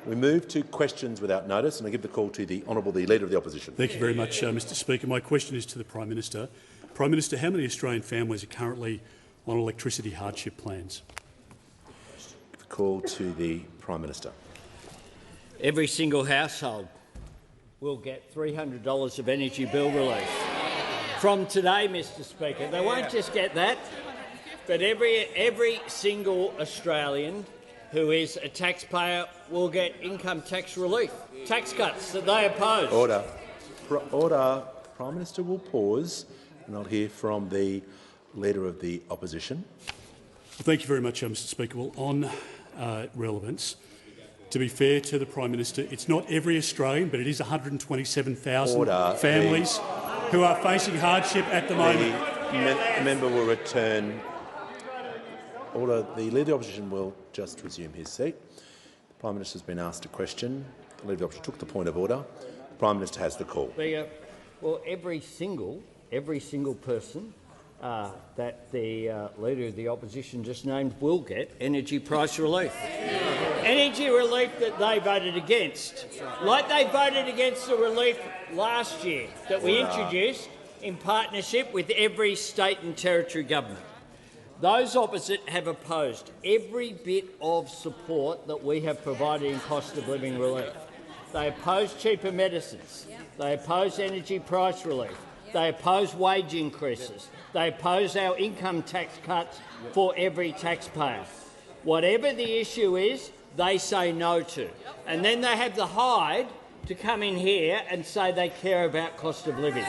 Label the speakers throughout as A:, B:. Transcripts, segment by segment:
A: We move to questions without notice, and I give the call to the Leader of the Opposition.
B: Thank you very much, Mr Speaker. My question is to the Prime Minister. Prime Minister, how many Australian families are currently on electricity hardship plans?
A: Give the call to the Prime Minister.
C: Every single household will get $300 of energy bill relief from today, Mr Speaker. They won't just get that, but every single Australian who is a taxpayer will get income tax relief, tax cuts that they oppose.
A: Order. Order. The Prime Minister will pause, and I'll hear from the Leader of the Opposition.
B: Thank you very much, Mr Speaker. Well, on relevance, to be fair to the Prime Minister, it's not every Australian, but it is 127,000 families who are facing hardship at the moment.
A: The member will return. Order. The Leader of the Opposition will just resume his seat. The Prime Minister has been asked a question. The Leader of the Opposition took the point of order. The Prime Minister has the call.
C: Well, every single person that the Leader of the Opposition just named will get energy price relief. Energy relief that they voted against. Like they voted against the relief last year that we introduced in partnership with every state and territory government. Those opposite have opposed every bit of support that we have provided in cost of living relief. They oppose cheaper medicines. They oppose energy price relief. They oppose wage increases. They oppose our income tax cuts for every taxpayer. Whatever the issue is, they say no to. And then they have the hide to come in here and say they care about cost of living.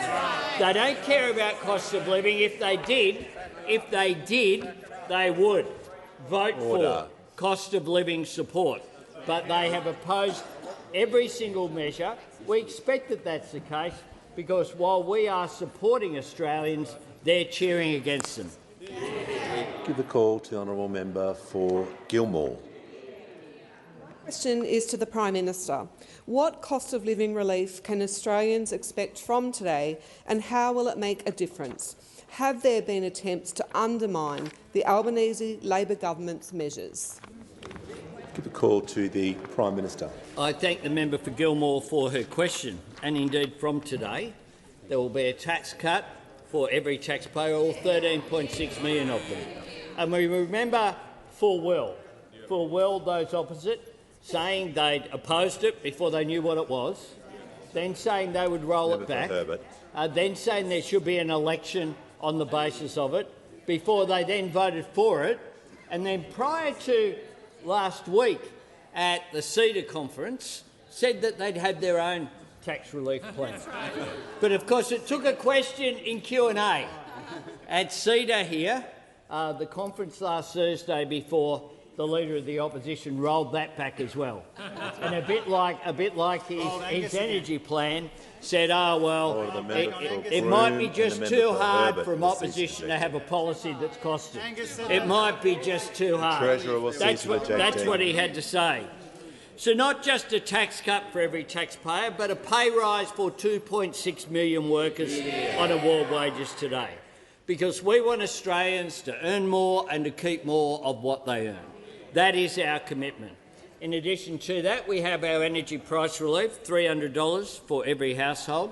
C: They don't care about cost of living. If they did, they would vote for cost of living support. But they have opposed every single measure. We expect that that's the case because while we are supporting Australians, they're cheering against them.
A: Give the call to the honourable member for Gilmore.
D: The question is to the Prime Minister. What cost of living relief can Australians expect from today, and how will it make a difference? Have there been attempts to undermine the Albanese Labor government's measures?
A: Give the call to the Prime Minister.
C: I thank the member for Gilmore for her question, and indeed from today there will be a tax cut for every taxpayer, all 13.6 million of them. And we remember full well those opposite saying they'd opposed it before they knew what it was, then saying they would roll it back, then saying there should be an election on the basis of it, before they then voted for it, and then prior to last week at the CEDA conference said that they'd have their own tax relief plan. But of course it took a question in Q&A at CEDA here, the conference last Thursday, before the Leader of the Opposition rolled that back as well. And a bit like his energy plan, said, oh, well, it might be just too hard for opposition to have a policy that's costing. It might be just too hard. That's what he had to say. So not just a tax cut for every taxpayer, but a pay rise for 2.6 million workers on award wages today. Because we want Australians to earn more and to keep more of what they earn. That is our commitment. In addition to that, we have our energy price relief, $300 for every household.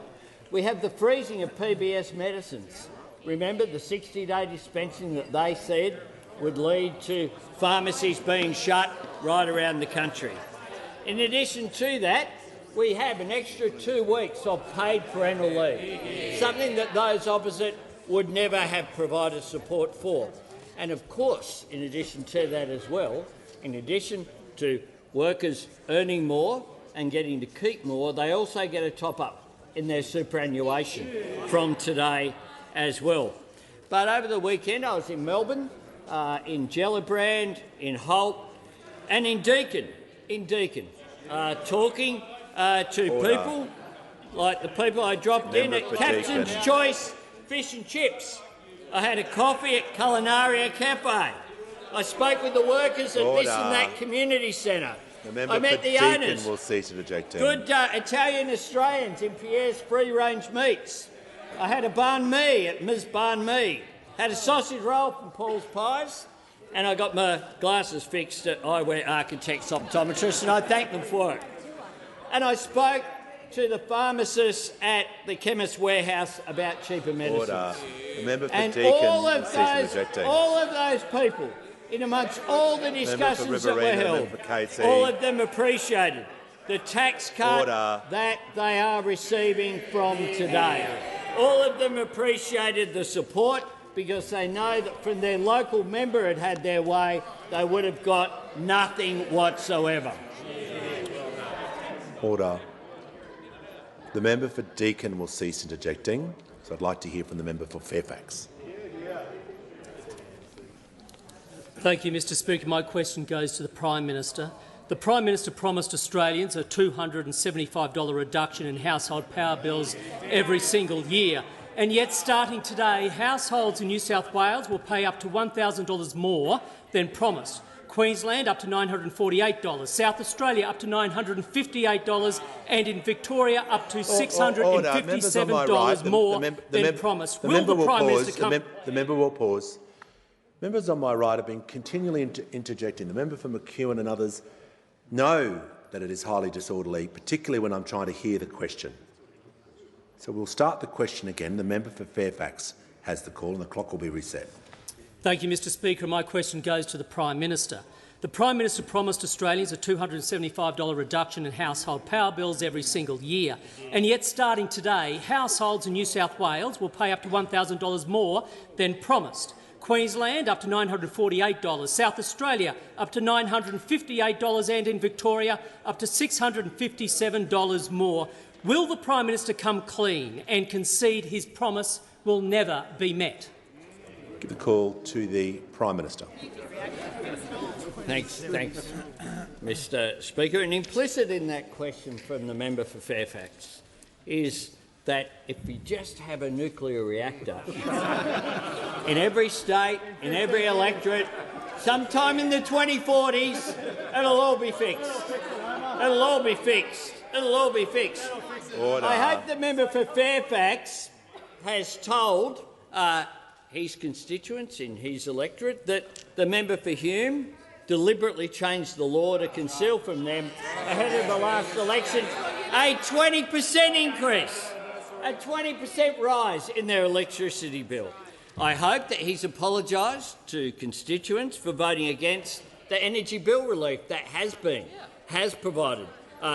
C: We have the freezing of PBS medicines. Remember the 60-day dispensing that they said would lead to pharmacies being shut right around the country. In addition to that, we have an extra 2 weeks of paid parental leave, something that those opposite would never have provided support for. And of course, in addition to that as well, in addition to workers earning more and getting to keep more, they also get a top-up in their superannuation from today as well. But over the weekend I was in Melbourne, in Gellibrand, in Holt and in Deakin, talking to people like the people I dropped in at Captain's Choice Fish and Chips. I had a coffee at Culinaria Cafe. I spoke with the workers at this and that community centre. I met the owners, good Italian Australians in Pierre's Free-Range Meats. I had a banh mi at Ms Banh Mi. Had a sausage roll from Paul's Pies and I got my glasses fixed at Eyewear Architects Optometrists, and I thank them for it. And I spoke to the pharmacists at the Chemist Warehouse about cheaper medicines.
A: Order. The member for
C: And
A: Deakin
C: all
A: will cease interjecting.
C: of those people, in amongst all the discussions that were held, all of them appreciated the tax cut that they are receiving from today. All of them appreciated the support because they know that from their local member had their way, they would have got nothing whatsoever.
A: Order. The member for Deakin will cease interjecting. So I'd like to hear from the member for Fairfax.
E: Thank you, Mr Speaker. My question goes to the Prime Minister. The Prime Minister promised Australians a $275 reduction in household power bills every single year. And yet, starting today, households in New South Wales will pay up to $1,000 more than promised. Queensland up to $948, South Australia up to $958 and in Victoria up to $657 more than promised. Will the Prime Minister come—
A: The member will pause. Members on my right have been continually interjecting. The member for McEwen and others know that it is highly disorderly, particularly when I'm trying to hear the question. So we'll start the question again. The member for Fairfax has the call and the clock will be reset.
E: Thank you, Mr Speaker. My question goes to the Prime Minister. The Prime Minister promised Australians a $275 reduction in household power bills every single year. And yet, starting today, households in New South Wales will pay up to $1,000 more than promised. Queensland up to $948, South Australia up to $958 and in Victoria up to $657 more. Will the Prime Minister come clean and concede his promise will never be met?
A: Give the call to the Prime Minister.
C: Thanks, Mr Speaker. And implicit in that question from the member for Fairfax is that if we just have a nuclear reactor in every state, in every electorate, sometime in the 2040s, it'll all be fixed. It'll all be fixed. It'll all be fixed.
A: Order.
C: I hope the member for Fairfax has told his constituents in his electorate that the member for Hume deliberately changed the law to conceal from them ahead of the last election a 20% increase, a 20% rise in their electricity bill. I hope that he's apologised to constituents for voting against the energy bill relief that has provided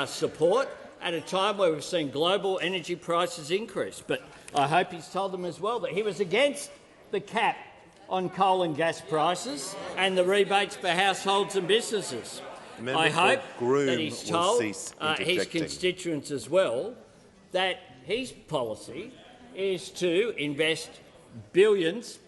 C: support at a time where we've seen global energy prices increase. But I hope he's told them as well that he was against the cap on coal and gas prices and the rebates for households and businesses. I hope that he's told his constituents as well that his policy is to invest billions,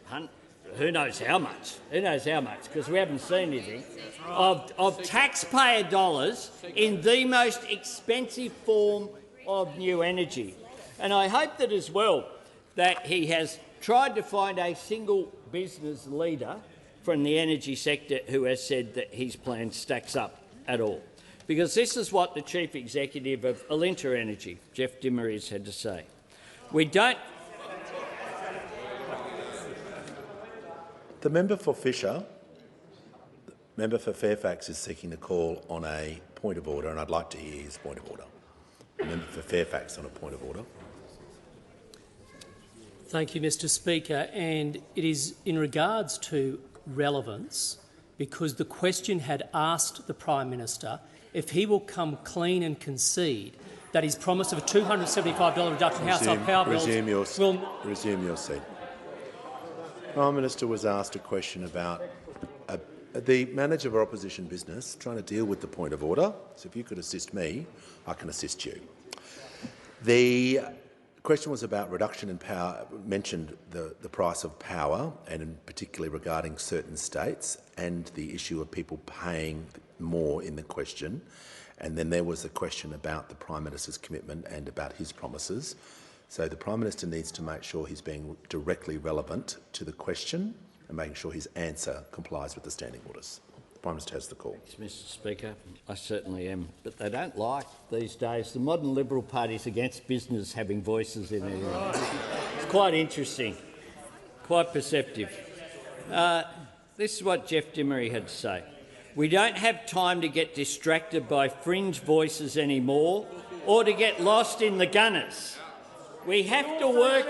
C: who knows how much, because we haven't seen anything, of taxpayer dollars in the most expensive form of new energy. And I hope that as well that he has tried to find a single business leader from the energy sector who has said that his plan stacks up at all. Because this is what the Chief Executive of Alinta Energy, Jeff Dimmeries, had to say. We don't—
A: The member for Fisher, the member for Fairfax is seeking the call on a point of order, and I'd like to hear his point of order. The member for Fairfax on a point of order.
E: Thank you, Mr Speaker. And it is in regards to relevance, because the question had asked the Prime Minister if he will come clean and concede that his promise of a $275 reduction in household power bills will—
A: Resume your seat. The Prime Minister was asked a question about the manager of opposition business trying to deal with the point of order. So if you could assist me, I can assist you. The question was about reduction in power, mentioned the price of power, and particularly regarding certain states and the issue of people paying more in the question. And then there was a question about the Prime Minister's commitment and about his promises. So the Prime Minister needs to make sure he's being directly relevant to the question and making sure his answer complies with the standing orders. The Prime Minister has the call.
C: Thanks, Mr Speaker. I certainly am. But they don't like these days the modern Liberal Party's against business having voices in there. It's quite interesting, quite perceptive. This is what Jeff Dimery had to say. We don't have time to get distracted by fringe voices anymore or to get lost in the gunners. We have to work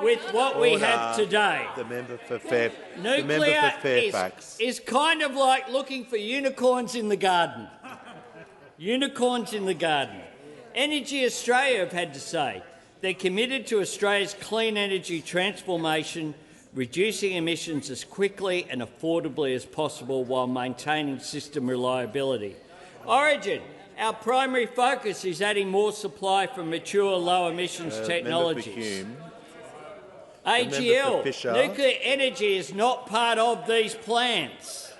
C: with what we have today.
A: The member for
C: Nuclear
A: Fairfax.
C: is kind of like looking for unicorns in the garden. Unicorns in the garden. Energy Australia have had to say they're committed to Australia's clean energy transformation, reducing emissions as quickly and affordably as possible while maintaining system reliability. Origin, our primary focus is adding more supply from mature low-emissions technologies. AGL, nuclear energy is not part of these plans.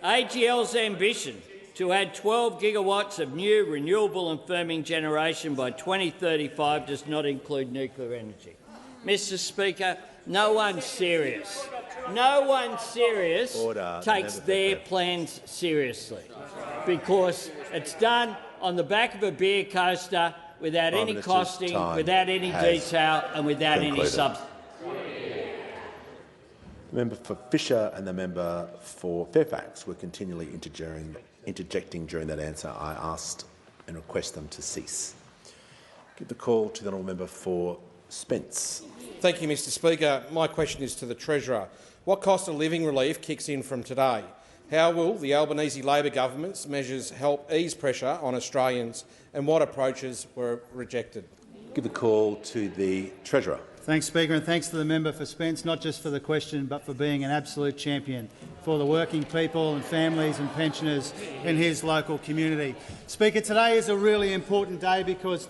C: AGL's ambition to add 12 gigawatts of new renewable and firming generation by 2035 does not include nuclear energy. Mr Speaker, no one serious takes their plans seriously because it's done on the back of a beer coaster without any costing, without any detail and without any substance.
A: The member for Fisher and the member for Fairfax were continually interjecting during that answer. I asked and request them to cease. Give the call to the honourable member for Spence.
F: Thank you, Mr Speaker. My question is to the Treasurer. What cost of living relief kicks in from today? How will the Albanese Labor government's measures help ease pressure on Australians, and what approaches were rejected?
A: Give the call to the Treasurer.
G: Thanks, Speaker, and thanks to the member for Spence, not just for the question but for being an absolute champion for the working people and families and pensioners in his local community. Speaker, today is a really important day because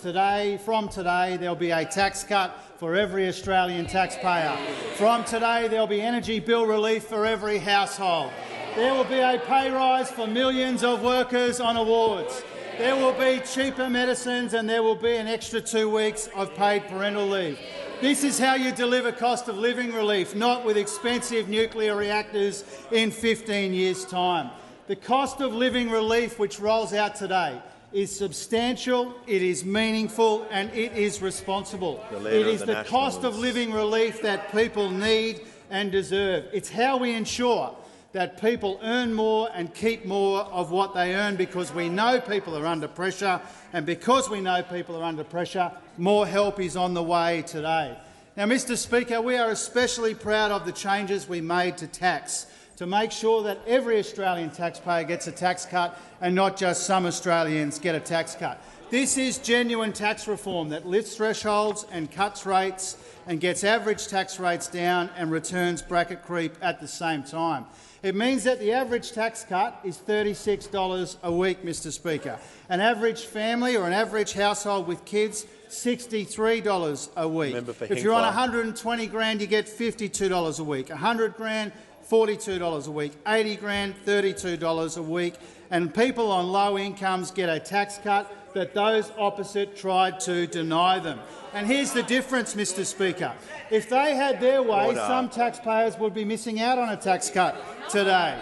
G: from today there will be a tax cut for every Australian taxpayer. From today there will be energy bill relief for every household. There will be a pay rise for millions of workers on awards. There will be cheaper medicines and there will be an extra 2 weeks of paid parental leave. This is how you deliver cost of living relief, not with expensive nuclear reactors in 15 years' time. The cost of living relief which rolls out today is substantial, it is meaningful and it is responsible. It is the cost of living relief that people need and deserve. It's how we ensure that people earn more and keep more of what they earn, because we know people are under pressure, and because we know people are under pressure, more help is on the way today. Now, Mr Speaker, we are especially proud of the changes we made to tax to make sure that every Australian taxpayer gets a tax cut and not just some Australians get a tax cut. This is genuine tax reform that lifts thresholds and cuts rates and gets average tax rates down and returns bracket creep at the same time. It means that the average tax cut is $36 a week, Mr Speaker. An average family or an average household with kids, $63 a week. If you're on 120 grand, you get $52 a week. 100 grand, $42 a week. 80 grand, $32 a week. And people on low incomes get a tax cut that those opposite tried to deny them. And here's the difference, Mr Speaker. If they had their way, some taxpayers would be missing out on a tax cut today.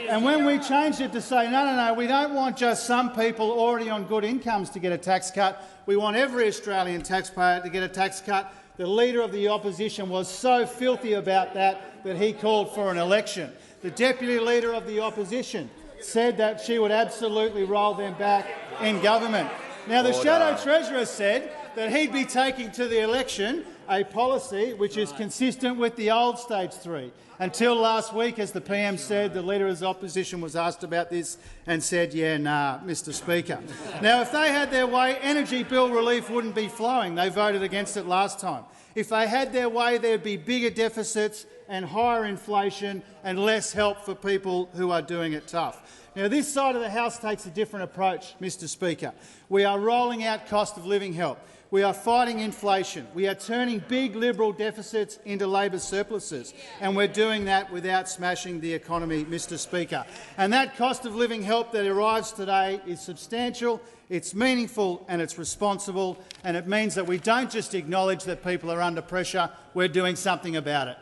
G: And when we changed it to say, no, we don't want just some people already on good incomes to get a tax cut, we want every Australian taxpayer to get a tax cut, the Leader of the Opposition was so filthy about that he called for an election. The Deputy Leader of the Opposition said that she would absolutely roll them back in government. Now, the Shadow Treasurer said that he'd be taking to the election a policy which is consistent with the old Stage 3. Until last week, as the PM said, the Leader of the Opposition was asked about this and said, yeah, nah, Mr Speaker. Now, if they had their way, energy bill relief wouldn't be flowing. They voted against it last time. If they had their way, there'd be bigger deficits and higher inflation and less help for people who are doing it tough. Now, this side of the House takes a different approach, Mr Speaker. We are rolling out cost of living help. We are fighting inflation. We are turning big Liberal deficits into Labor surpluses, and we're doing that without smashing the economy, Mr Speaker. And that cost of living help that arrives today is substantial, it's meaningful and it's responsible, and it means that we don't just acknowledge that people are under pressure, we're doing something about it.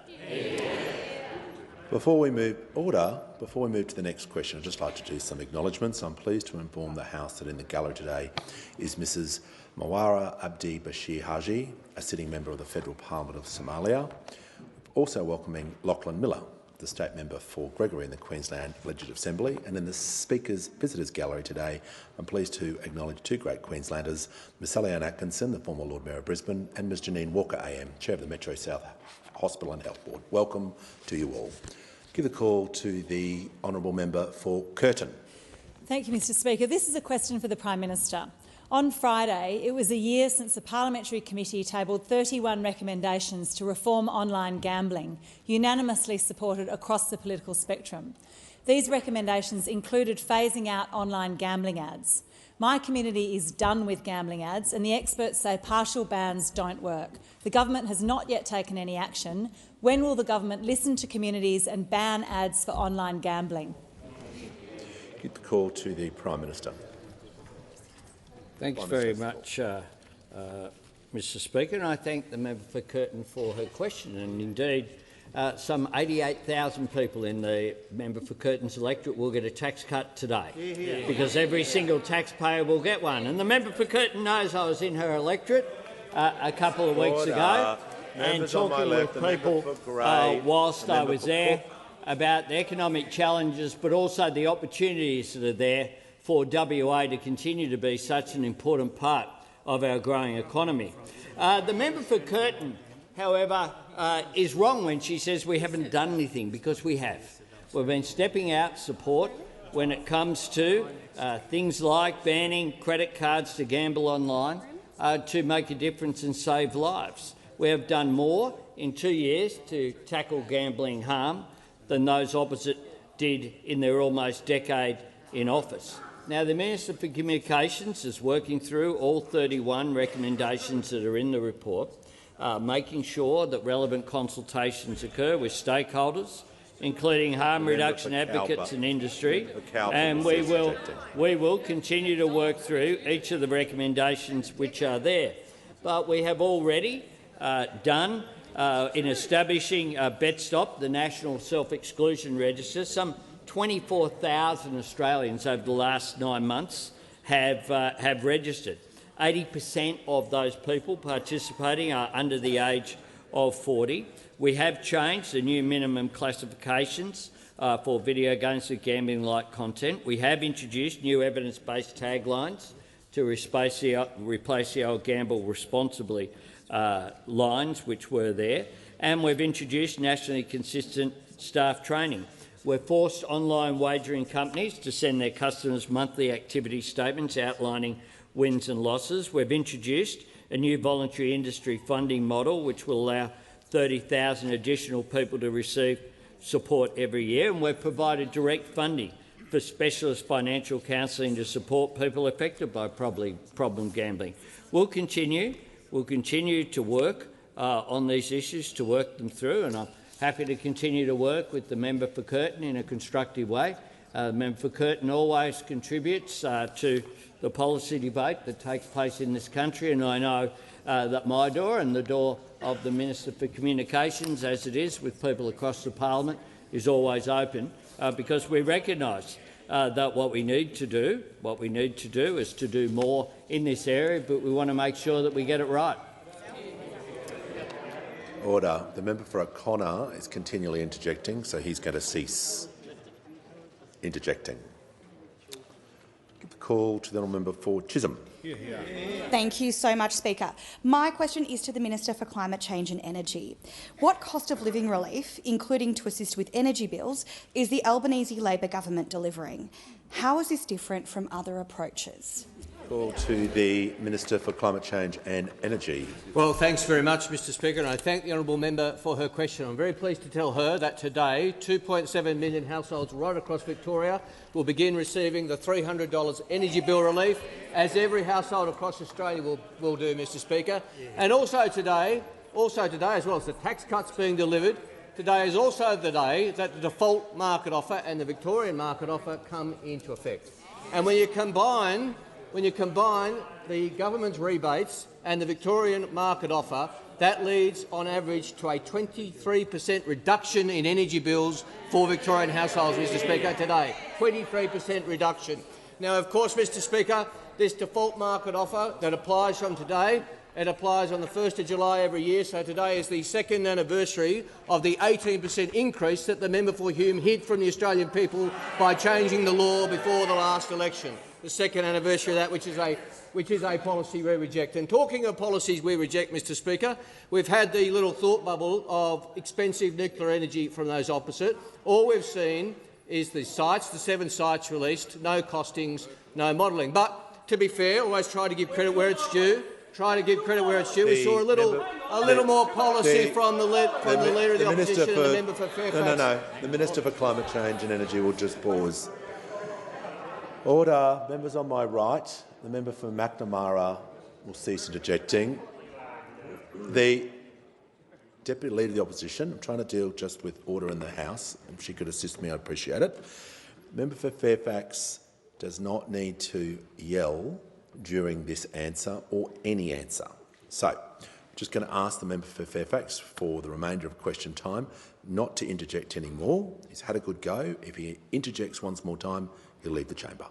A: Before we move to the next question, I'd just like to do some acknowledgements. I'm pleased to inform the House that in the gallery today is Mrs Mawara Abdi Bashir Haji, a sitting member of the Federal Parliament of Somalia. Also welcoming Lachlan Miller, the State Member for Gregory in the Queensland Legislative Assembly. And in the Speaker's Visitors Gallery today, I'm pleased to acknowledge two great Queenslanders, Ms Sally-Anne Atkinson, the former Lord Mayor of Brisbane, and Ms Janine Walker AM, Chair of the Metro South Hospital and Health Board. Welcome to you all. Give the call to the Honourable Member for Curtin.
H: Thank you, Mr Speaker. This is a question for the Prime Minister. On Friday, it was a year since the Parliamentary Committee tabled 31 recommendations to reform online gambling, unanimously supported across the political spectrum. These recommendations included phasing out online gambling ads. My community is done with gambling ads, and the experts say partial bans don't work. The government has not yet taken any action. When will the government listen to communities and ban ads for online gambling?
A: Give the call to the Prime Minister.
C: Thanks very much, Mr Speaker, and I thank the member for Curtin for her question. And indeed, some 88,000 people in the member for Curtin's electorate will get a tax cut today, because every single taxpayer will get one. And the member for Curtin knows I was in her electorate a couple of weeks ago and talking with people whilst I was there about the economic challenges, but also the opportunities that are there for WA to continue to be such an important part of our growing economy. The member for Curtin, however, is wrong when she says we haven't done anything, because we have. We've been stepping out support when it comes to things like banning credit cards to gamble online to make a difference and save lives. We have done more in 2 years to tackle gambling harm than those opposite did in their almost decade in office. Now, the Minister for Communications is working through all 31 recommendations that are in the report, making sure that relevant consultations occur with stakeholders, including harm reduction advocates and industry, and we will continue to work through each of the recommendations which are there. But we have already done, in establishing BetStop, the National Self-Exclusion Register, some 24,000 Australians over the last 9 months have registered. 80% of those people participating are under the age of 40. We have changed the new minimum classifications for video games with gambling-like content. We have introduced new evidence-based taglines to replace the old gamble responsibly lines which were there, and we've introduced nationally consistent staff training. We've forced online wagering companies to send their customers monthly activity statements outlining wins and losses. We've introduced a new voluntary industry funding model which will allow 30,000 additional people to receive support every year, and we've provided direct funding for specialist financial counselling to support people affected by problem gambling. We'll continue to work on these issues, to work them through, and I'm happy to continue to work with the member for Curtin in a constructive way. The member for Curtin always contributes to the policy debate that takes place in this country, and I know that my door and the door of the Minister for Communications, as it is with people across the parliament, is always open, because we recognise that what we need to do is to do more in this area, but we want to make sure that we get it right.
A: Order. The member for O'Connor is continually interjecting, so he's going to cease interjecting. Give the call to the honourable member for Chisholm.
I: Thank you so much, Speaker. My question is to the Minister for Climate Change and Energy. What cost of living relief, including to assist with energy bills, is the Albanese Labor government delivering? How is this different from other approaches?
A: Call to the Minister for Climate Change and Energy.
J: Well, thanks very much, Mr Speaker, and I thank the honourable member for her question. I'm very pleased to tell her that today 2.7 million households right across Victoria will begin receiving the $300 energy bill relief, as every household across Australia will do, Mr Speaker. And also today, as well as the tax cuts being delivered, today is also the day that the default market offer and the Victorian market offer come into effect. And when you combine the government's rebates and the Victorian market offer, that leads on average to a 23% reduction in energy bills for Victorian households, Mr Speaker, today. 23% reduction. Now, of course, Mr Speaker, this default market offer that applies from today It applies on the 1st of July every year, so today is the second anniversary of the 18% increase that the member for Hume hid from the Australian people by changing the law before the last election. The second anniversary of that, which is a policy we reject. And talking of policies we reject, Mr Speaker, we've had the little thought bubble of expensive nuclear energy from those opposite. All we've seen is the sites, the 7 sites released, no costings, no modelling. But to be fair, always try to give credit where it's due. We saw a little more policy from the Leader of the Opposition and the member for Fairfax.
A: No. The Minister for Climate Change and Energy will just pause. Order. Members on my right. The member for McNamara will cease interjecting. The Deputy Leader of the Opposition, I'm trying to deal just with order in the House. If she could assist me, I'd appreciate it. Member for Fairfax does not need to yell during this answer or any answer. So, I'm just going to ask the member for Fairfax for the remainder of question time not to interject anymore. He's had a good go. If he interjects once more time, he'll leave the chamber.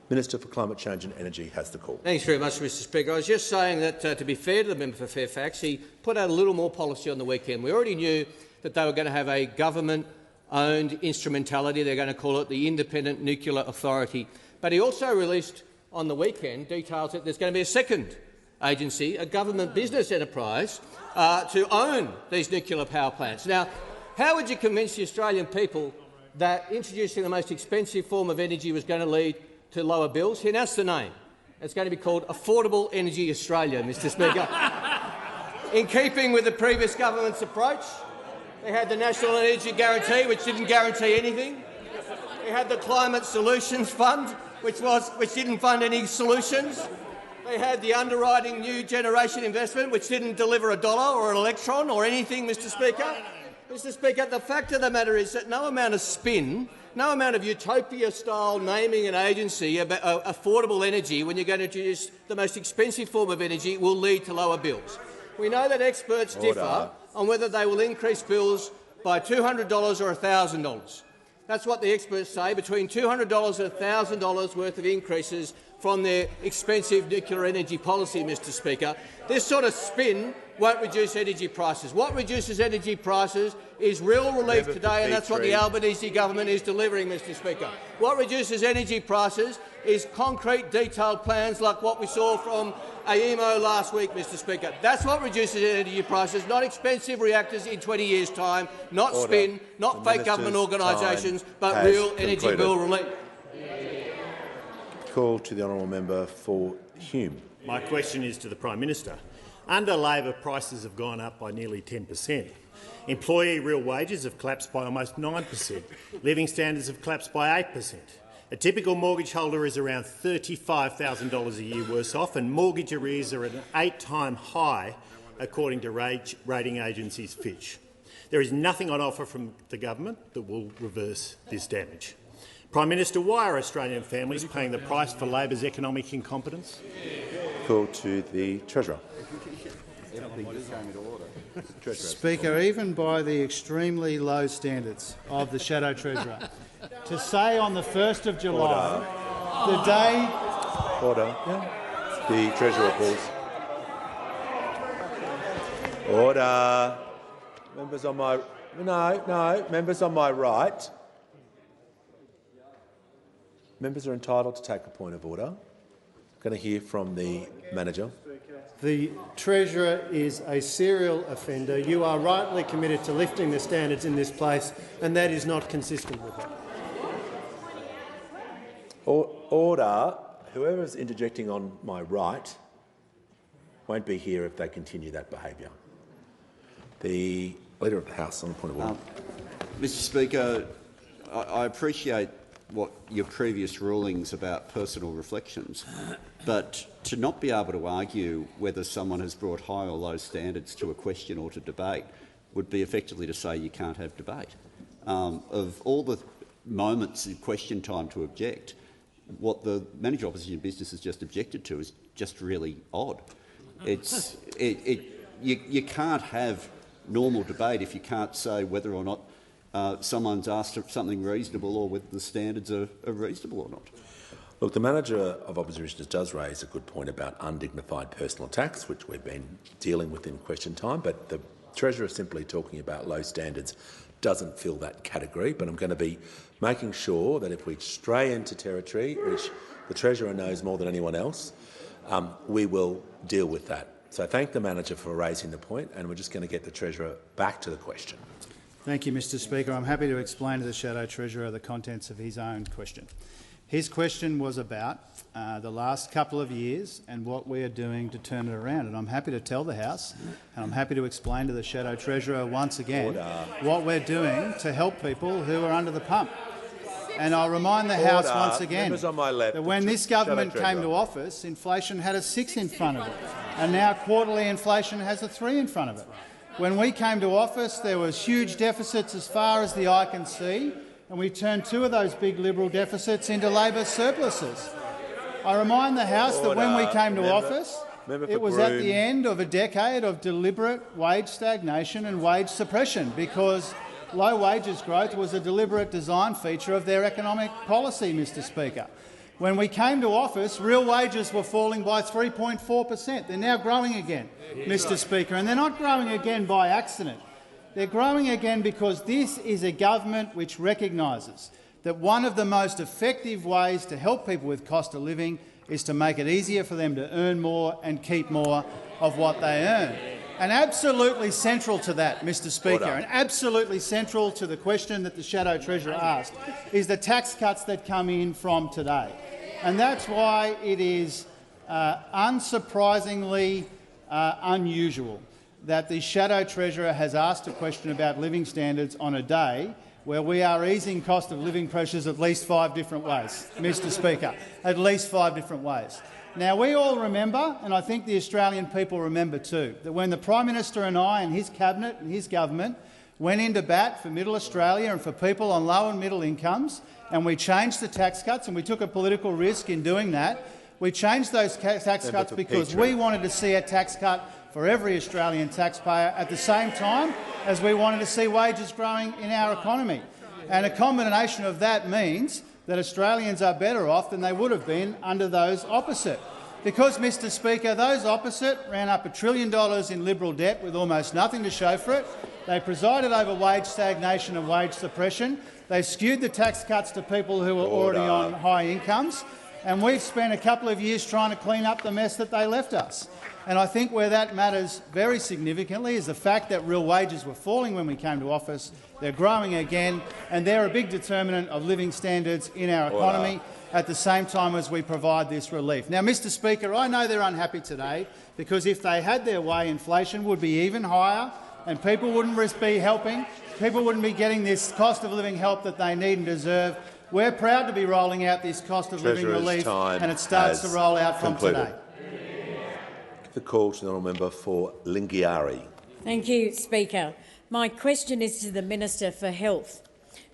A: Minister for Climate Change and Energy has the call.
J: Thanks very much, Mr Speaker. I was just saying that, to be fair to the member for Fairfax, he put out a little more policy on the weekend. We already knew that they were going to have a government-owned instrumentality. They're going to call it the Independent Nuclear Authority. But he also released on the weekend details that there's going to be a second agency, a government business enterprise, to own these nuclear power plants. Now, how would you convince the Australian people that introducing the most expensive form of energy was going to lead to lower bills? He announced the name. It's going to be called Affordable Energy Australia, Mr Speaker. In keeping with the previous government's approach, they had the National Energy Guarantee, which didn't guarantee anything. They had the Climate Solutions Fund, which didn't fund any solutions. They had the Underwriting New Generation Investment, which didn't deliver a dollar or an electron or anything, Mr Speaker. Mr Speaker, the fact of the matter is that no amount of spin, no amount of utopia-style naming an agency about affordable energy when you're going to introduce the most expensive form of energy will lead to lower bills. We know that experts differ on whether they will increase bills by $200 or $1,000. That's what the experts say, between $200 and $1,000 worth of increases from their expensive nuclear energy policy, Mr Speaker. This sort of spin won't reduce energy prices. What reduces energy prices is real relief today, and that's what the Albanese government is delivering, Mr Speaker. What reduces energy prices is concrete, detailed plans like what we saw from AEMO last week, Mr Speaker. That's what reduces energy prices, not expensive reactors in 20 years' time, not spin, not fake government organisations, but real energy bill relief.
A: Call to the honourable member for Hume.
K: My question is to the Prime Minister. Under Labor, prices have gone up by nearly 10%. Employee real wages have collapsed by almost 9%. Living standards have collapsed by 8%. A typical mortgage holder is around $35,000 a year worse off, and mortgage arrears are at an 8-time high, according to rating agencies Fitch. There is nothing on offer from the government that will reverse this damage. Prime Minister, why are Australian families paying the price for Labor's economic incompetence?
A: Call to the Treasurer.
G: Speaker, even by the extremely low standards of the Shadow Treasurer, to say on the 1st of July, the day...
A: Order. The Treasurer pause. Order. Members on my... No. Members on my right. Members are entitled to take a point of order. I'm going to hear from the manager.
L: The Treasurer is a serial offender. You are rightly committed to lifting the standards in this place, and that is not consistent with it.
A: Order. Whoever is interjecting on my right won't be here if they continue that behaviour. The Leader of the House on the point of order.
M: Mr Speaker, I appreciate what your previous rulings about personal reflections, but to not be able to argue whether someone has brought high or low standards to a question or to debate would be effectively to say you can't have debate. Of all the moments in question time to object, what the Manager Opposition Business has just objected to is just really odd. You can't have normal debate if you can't say whether or not someone's asked something reasonable or whether the standards are reasonable or not.
A: Look, the manager of opposition does raise a good point about undignified personal tax, which we've been dealing with in question time, but the Treasurer simply talking about low standards doesn't fill that category. But I'm going to be making sure that if we stray into territory, which the Treasurer knows more than anyone else, we will deal with that. So I thank the manager for raising the point, and we're just going to get the Treasurer back to the question.
G: Thank you, Mr Speaker. I'm happy to explain to the Shadow Treasurer the contents of his own question. His question was about the last couple of years and what we are doing to turn it around. And I'm happy to tell the House, and I'm happy to explain to the Shadow Treasurer once again what we're doing to help people who are under the pump. And I'll remind the House once again that when this government came to office, inflation had a 6 in front of it, and now quarterly inflation has a 3 in front of it. When we came to office, there was huge deficits as far as the eye can see, and we turned 2 of those big Liberal deficits into Labor surpluses. I remind the House that when we came to office, it was at the end of a decade of deliberate wage stagnation and wage suppression, because low wages growth was a deliberate design feature of their economic policy, Mr Speaker. When we came to office, real wages were falling by 3.4%. They're now growing again, Mr Speaker, and they're not growing again by accident. They're growing again because this is a government which recognises that one of the most effective ways to help people with cost of living is to make it easier for them to earn more and keep more of what they earn. And absolutely central to that, Mr Speaker, and absolutely central to the question that the Shadow Treasurer asked, is the tax cuts that come in from today. And that's why it is unsurprisingly unusual that the Shadow Treasurer has asked a question about living standards on a day where we are easing cost of living pressures at least 5 different ways, Mr Speaker, at least 5 different ways. Now, we all remember, and I think the Australian people remember too, that when the Prime Minister and I and his Cabinet and his government went into bat for Middle Australia and for people on low and middle incomes, and we changed the tax cuts, and we took a political risk in doing that, we changed those tax cuts because we wanted to see a tax cut for every Australian taxpayer at the same time as we wanted to see wages growing in our economy. And a combination of that means that Australians are better off than they would have been under those opposite. Because, Mr Speaker, those opposite ran up $1 trillion in Liberal debt with almost nothing to show for it. They presided over wage stagnation and wage suppression. They skewed the tax cuts to people who were already on high incomes. And we've spent a couple of years trying to clean up the mess that they left us. And I think where that matters very significantly is the fact that real wages were falling when we came to office. They're growing again, and they're a big determinant of living standards in our economy at the same time as we provide this relief. Now, Mr Speaker, I know they're unhappy today because if they had their way, inflation would be even higher and people wouldn't be helping. People wouldn't be getting this cost of living help that they need and deserve. We're proud to be rolling out this cost of living relief, and it starts to roll out from today.
A: The call to the honourable member for Lingiari.
N: Thank you, Speaker. My question is to the Minister for Health.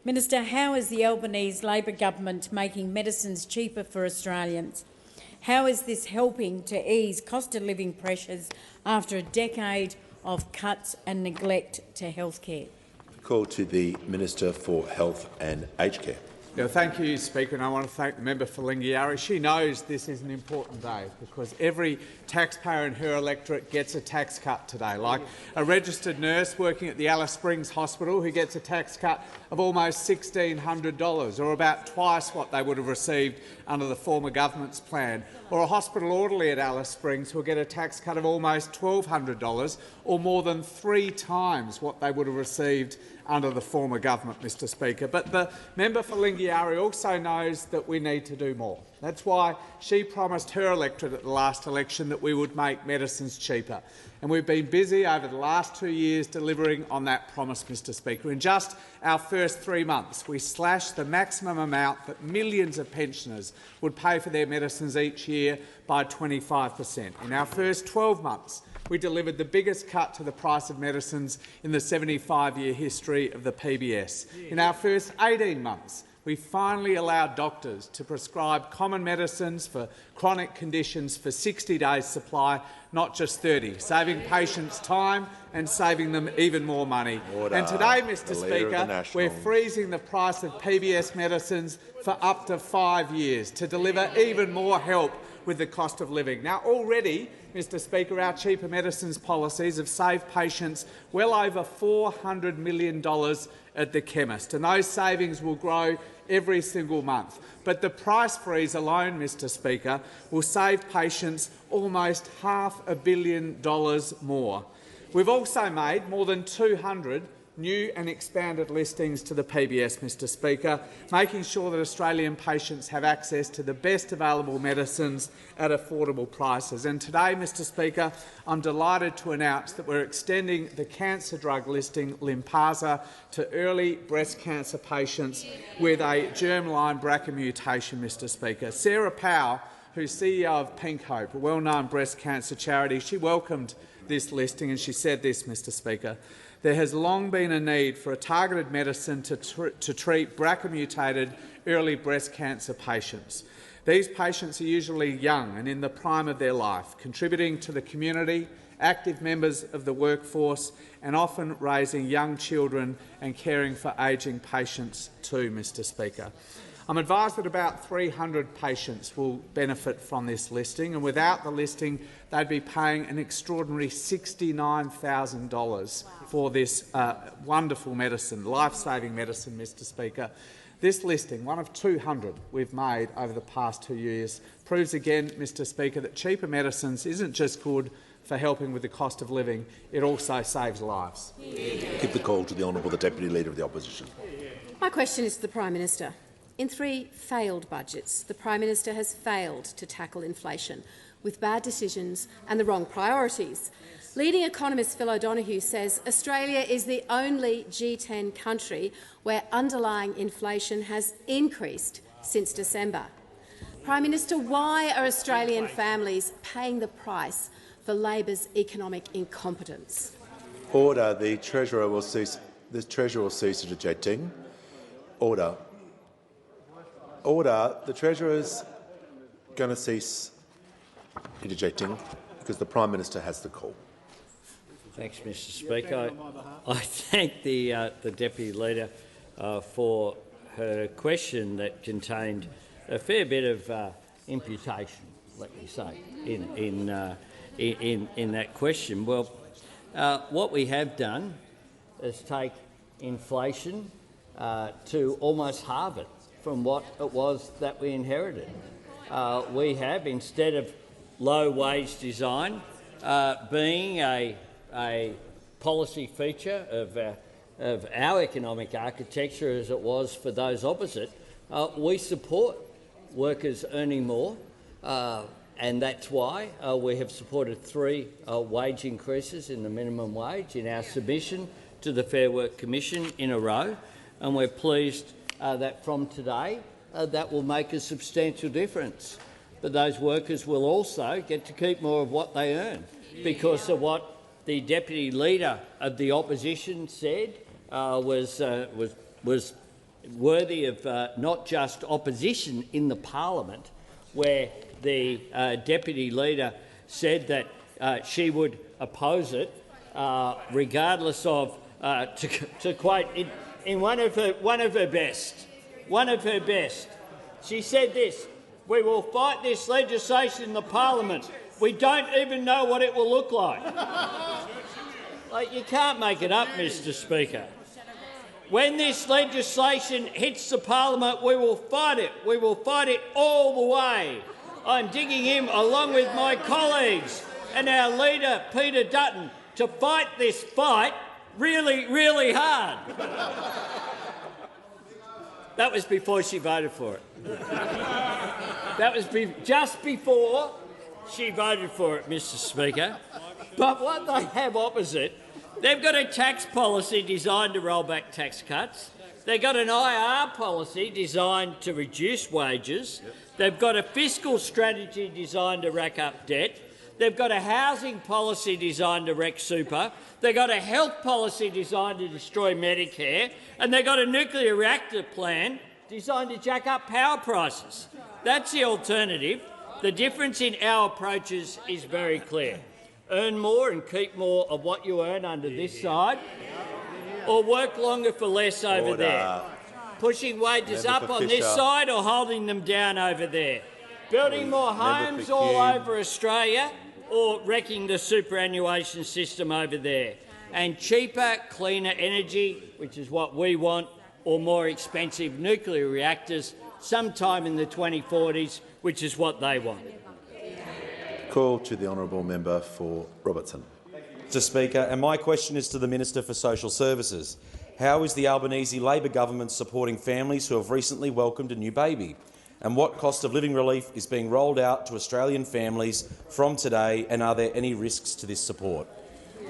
N: Minister, how is the Albanese Labor government making medicines cheaper for Australians? How is this helping to ease cost of living pressures after a decade of cuts and neglect to healthcare?
A: Call to the Minister for Health and Aged Care.
O: Yeah, thank you, Speaker, and I want to thank the member for Lingiari. She knows this is an important day because every taxpayer in her electorate gets a tax cut today, like a registered nurse working at the Alice Springs Hospital who gets a tax cut of almost $1,600, or about twice what they would have received under the former government's plan, or a hospital orderly at Alice Springs who will get a tax cut of almost $1,200, or more than 3 times what they would have received under the former government, Mr Speaker. But the member for Lingiari also knows that we need to do more. That's why she promised her electorate at the last election that we would make medicines cheaper. And we've been busy over the last 2 years delivering on that promise, Mr Speaker. In just our first 3 months, we slashed the maximum amount that millions of pensioners would pay for their medicines each year by 25%. In our first 12 months, we delivered the biggest cut to the price of medicines in the 75-year history of the PBS. In our first 18 months, We finally allowed doctors to prescribe common medicines for chronic conditions for 60 days' supply, not just 30, saving patients time and saving them even more money.
M: Order.
O: And today, Mr Speaker, we're freezing the price of PBS medicines for up to 5 years to deliver even more help with the cost of living. Now, already, Mr Speaker, our cheaper medicines policies have saved patients well over $400 million at the chemist, and those savings will grow every single month. But the price freeze alone, Mr Speaker, will save patients almost $500 million more. We've also made more than 200 new and expanded listings to the PBS, Mr Speaker, making sure that Australian patients have access to the best available medicines at affordable prices. And today, Mr Speaker, I'm delighted to announce that we're extending the cancer drug listing Lynparza to early breast cancer patients with a germline BRCA mutation, Mr Speaker. Sarah Powell, who's CEO of Pink Hope, a well-known breast cancer charity, she welcomed this listing and she said this, Mr Speaker: "There has long been a need for a targeted medicine to treat BRCA-mutated early breast cancer patients. These patients are usually young and in the prime of their life, contributing to the community, active members of the workforce, and often raising young children and caring for ageing patients too, Mr Speaker." I'm advised that about 300 patients will benefit from this listing, and without the listing, they'd be paying an extraordinary $69,000 for this wonderful medicine, life-saving medicine, Mr Speaker. This listing, one of 200 we've made over the past 2 years, proves again, Mr Speaker, that cheaper medicines isn't just good for helping with the cost of living, it also saves lives.
A: Give the call to the Honourable the Deputy Leader of the Opposition.
P: My question is to the Prime Minister. In 3 failed budgets, the Prime Minister has failed to tackle inflation with bad decisions and the wrong priorities. Leading economist Phil O'Donoghue says Australia is the only G10 country where underlying inflation has increased since December. Prime Minister, why are Australian families paying the price for Labor's economic incompetence?
A: Order. The Treasurer will cease interjecting. Order. Order. The Treasurer is going to cease interjecting because the Prime Minister has the call.
C: Thanks, Mr Speaker. I thank the Deputy Leader for her question that contained a fair bit of imputation, let me say, in that question. Well, what we have done is take inflation to almost halve it from what it was that we inherited. We have, instead of low wage design being a policy feature of our economic architecture as it was for those opposite, we support workers earning more, and that's why we have supported 3 wage increases in the minimum wage in our submission to the Fair Work Commission in a row, and we're pleased that from today that will make a substantial difference. But those workers will also get to keep more of what they earn, because of what the Deputy Leader of the Opposition said was worthy of not just opposition in the parliament, where the Deputy Leader said that she would oppose it regardless of, to quote in one of her best, she said this: "We will fight this legislation in the parliament. We don't even know what it will look like." Like, you can't make it up, Mr Speaker. When this legislation hits the parliament, we will fight it. We will fight it all the way. I'm digging in, along with my colleagues and our leader, Peter Dutton, to fight this fight really, really hard. That was before she voted for it. That was just before she voted for it, Mr Speaker. But what they have opposite, they've got a tax policy designed to roll back tax cuts. They've got an IR policy designed to reduce wages. They've got a fiscal strategy designed to rack up debt. They've got a housing policy designed to wreck super. They've got a health policy designed to destroy Medicare. And they've got a nuclear reactor plan designed to jack up power prices. That's the alternative. The difference in our approaches is very clear. Earn more and keep more of what you earn under this side, or work longer for less over there. Pushing wages up on this side or holding them down over there. Building more homes all over Australia or wrecking the superannuation system over there. And cheaper, cleaner energy, which is what we want, or more expensive nuclear reactors sometime in the 2040s, which is what they want.
A: Call to the honourable member for Robertson.
Q: Mr Speaker, and my question is to the Minister for Social Services. How is the Albanese Labor government supporting families who have recently welcomed a new baby? And what cost of living relief is being rolled out to Australian families from today, and are there any risks to this support?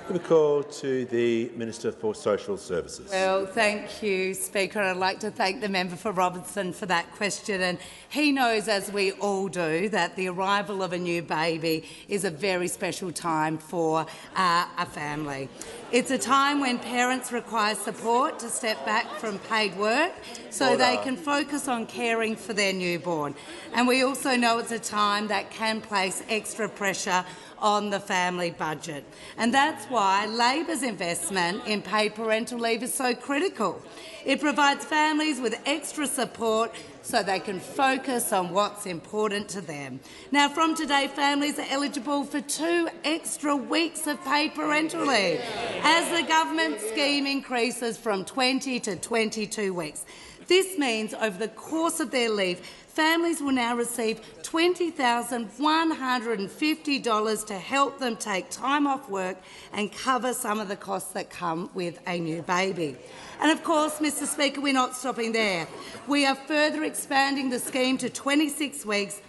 A: Give a call to the Minister for Social Services.
R: Well, thank you, Speaker. I'd like to thank the member for Robertson for that question. And he knows, as we all do, that the arrival of a new baby is a very special time for a family. It's a time when parents require support to step back from paid work so they can focus on caring for their newborn. And we also know it's a time that can place extra pressure on the family budget. And that's why Labor's investment in paid parental leave is so critical. It provides families with extra support so they can focus on what's important to them. Now, from today, families are eligible for 2 extra weeks of paid parental leave as the government scheme increases from 20 to 22 weeks. This means over the course of their leave, families will now receive $20,150 to help them take time off work and cover some of the costs that come with a new baby. And of course, Mr Speaker, we're not stopping there. We are further expanding the scheme to 26 weeks,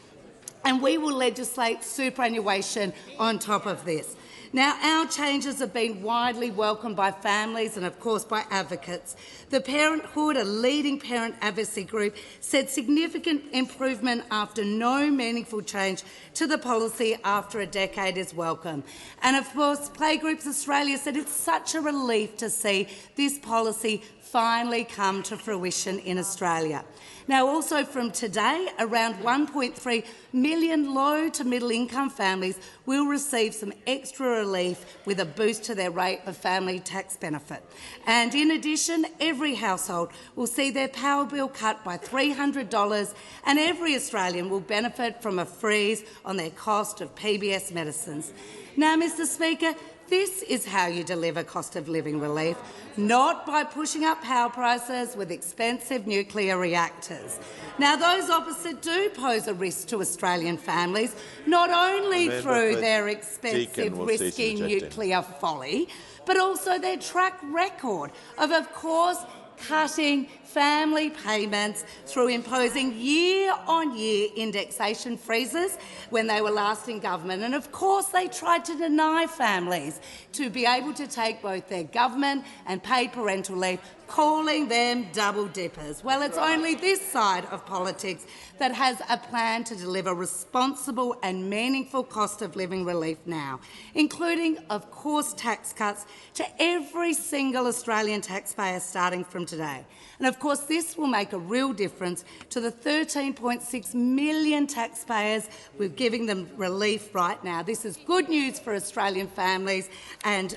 R: and we will legislate superannuation on top of this. Now, our changes have been widely welcomed by families and, of course, by advocates. The Parenthood, a leading parent advocacy group, said significant improvement after no meaningful change to the policy after a decade is welcome. And, of course, Playgroups Australia said it's such a relief to see this policy finally come to fruition in Australia. Now, also from today, around 1.3 million low to middle income families will receive some extra relief with a boost to their rate of family tax benefit. And in addition, every household will see their power bill cut by $300, and every Australian will benefit from a freeze on their cost of PBS medicines. Now, Mr Speaker, this is how you deliver cost of living relief, not by pushing up power prices with expensive nuclear reactors. Now, those opposite do pose a risk to Australian families, not only through their expensive, risky nuclear folly, but also their track record of course, cutting family payments through imposing year-on-year indexation freezes when they were last in government. And of course they tried to deny families to be able to take both their government and paid parental leave, calling them double dippers. Well, it's only this side of politics that has a plan to deliver responsible and meaningful cost of living relief now, including, of course, tax cuts to every single Australian taxpayer starting from today. And of course, this will make a real difference to the 13.6 million taxpayers we're giving them relief right now. This is good news for Australian families, and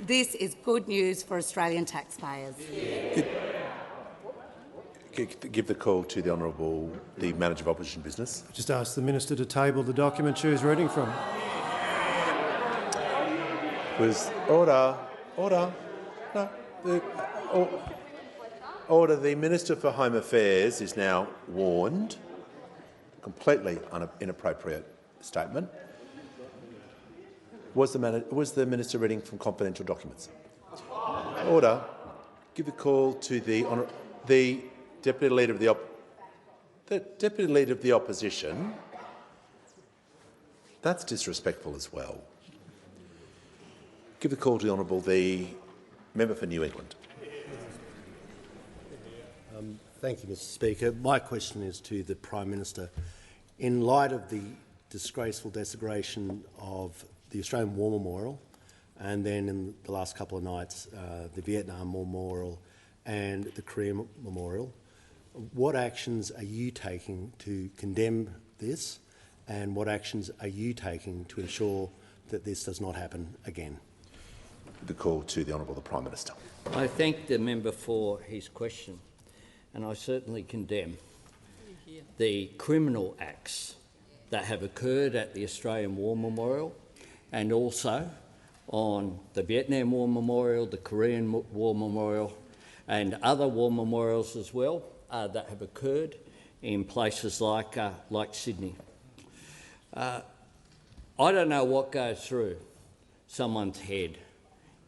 R: this is good news for Australian taxpayers.
A: Give the call to the Honourable the Manager of Opposition Business.
L: Just ask the Minister to table the document she was reading from.
A: Order. No. Order. The Minister for Home Affairs is now warned. Completely inappropriate statement. Was the Minister reading from confidential documents? Order. Give the call to the Deputy Leader of the Opposition. That's disrespectful as well. Give the call to the Honourable the Member for New England.
S: Thank you, Mr Speaker. My question is to the Prime Minister. In light of the disgraceful desecration of the Australian War Memorial, and then in the last couple of nights the Vietnam Memorial and the Korean Memorial, What actions are you taking to condemn this, and what actions are you taking to ensure that this does not happen again?
A: The call to the Honourable the Prime Minister.
C: I thank the member for his question, and I certainly condemn the criminal acts that have occurred at the Australian War Memorial and also on the Vietnam War Memorial, the Korean War Memorial and other war memorials as well that have occurred in places like Sydney. I don't know what goes through someone's head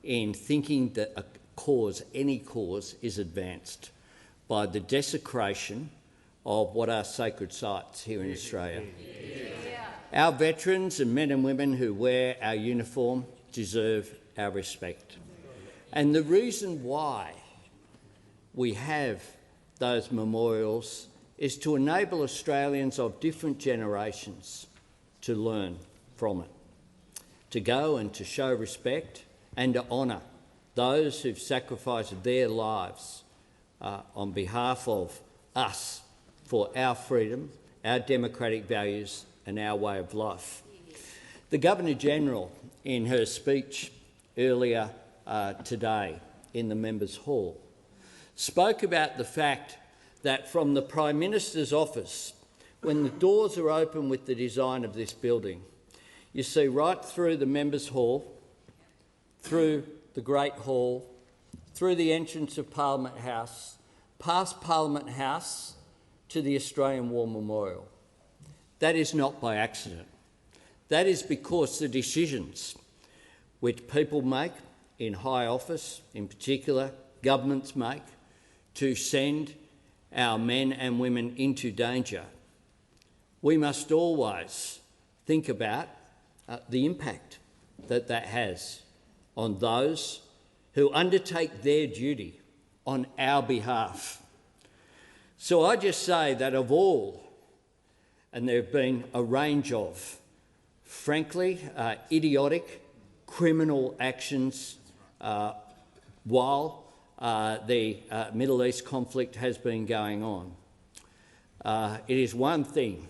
C: in thinking that a cause, any cause, is advanced by the desecration of what are sacred sites here in Australia. Our veterans and men and women who wear our uniform deserve our respect. And the reason why we have those memorials is to enable Australians of different generations to learn from it, to go and to show respect and to honour those who've sacrificed their lives on behalf of us for our freedom, our democratic values and our way of life. The Governor-General, in her speech earlier today in the Members' Hall, spoke about the fact that from the Prime Minister's office, when the doors are open with the design of this building, you see right through the Members' Hall, through the Great Hall, through the entrance of Parliament House, past Parliament House to the Australian War Memorial. That is not by accident. That is because the decisions which people make in high office, in particular governments make, to send our men and women into danger, we must always think about the impact that that has on those who undertake their duty on our behalf. So I just say that of all, and there have been a range of, frankly, idiotic criminal actions while the Middle East conflict has been going on. It is one thing,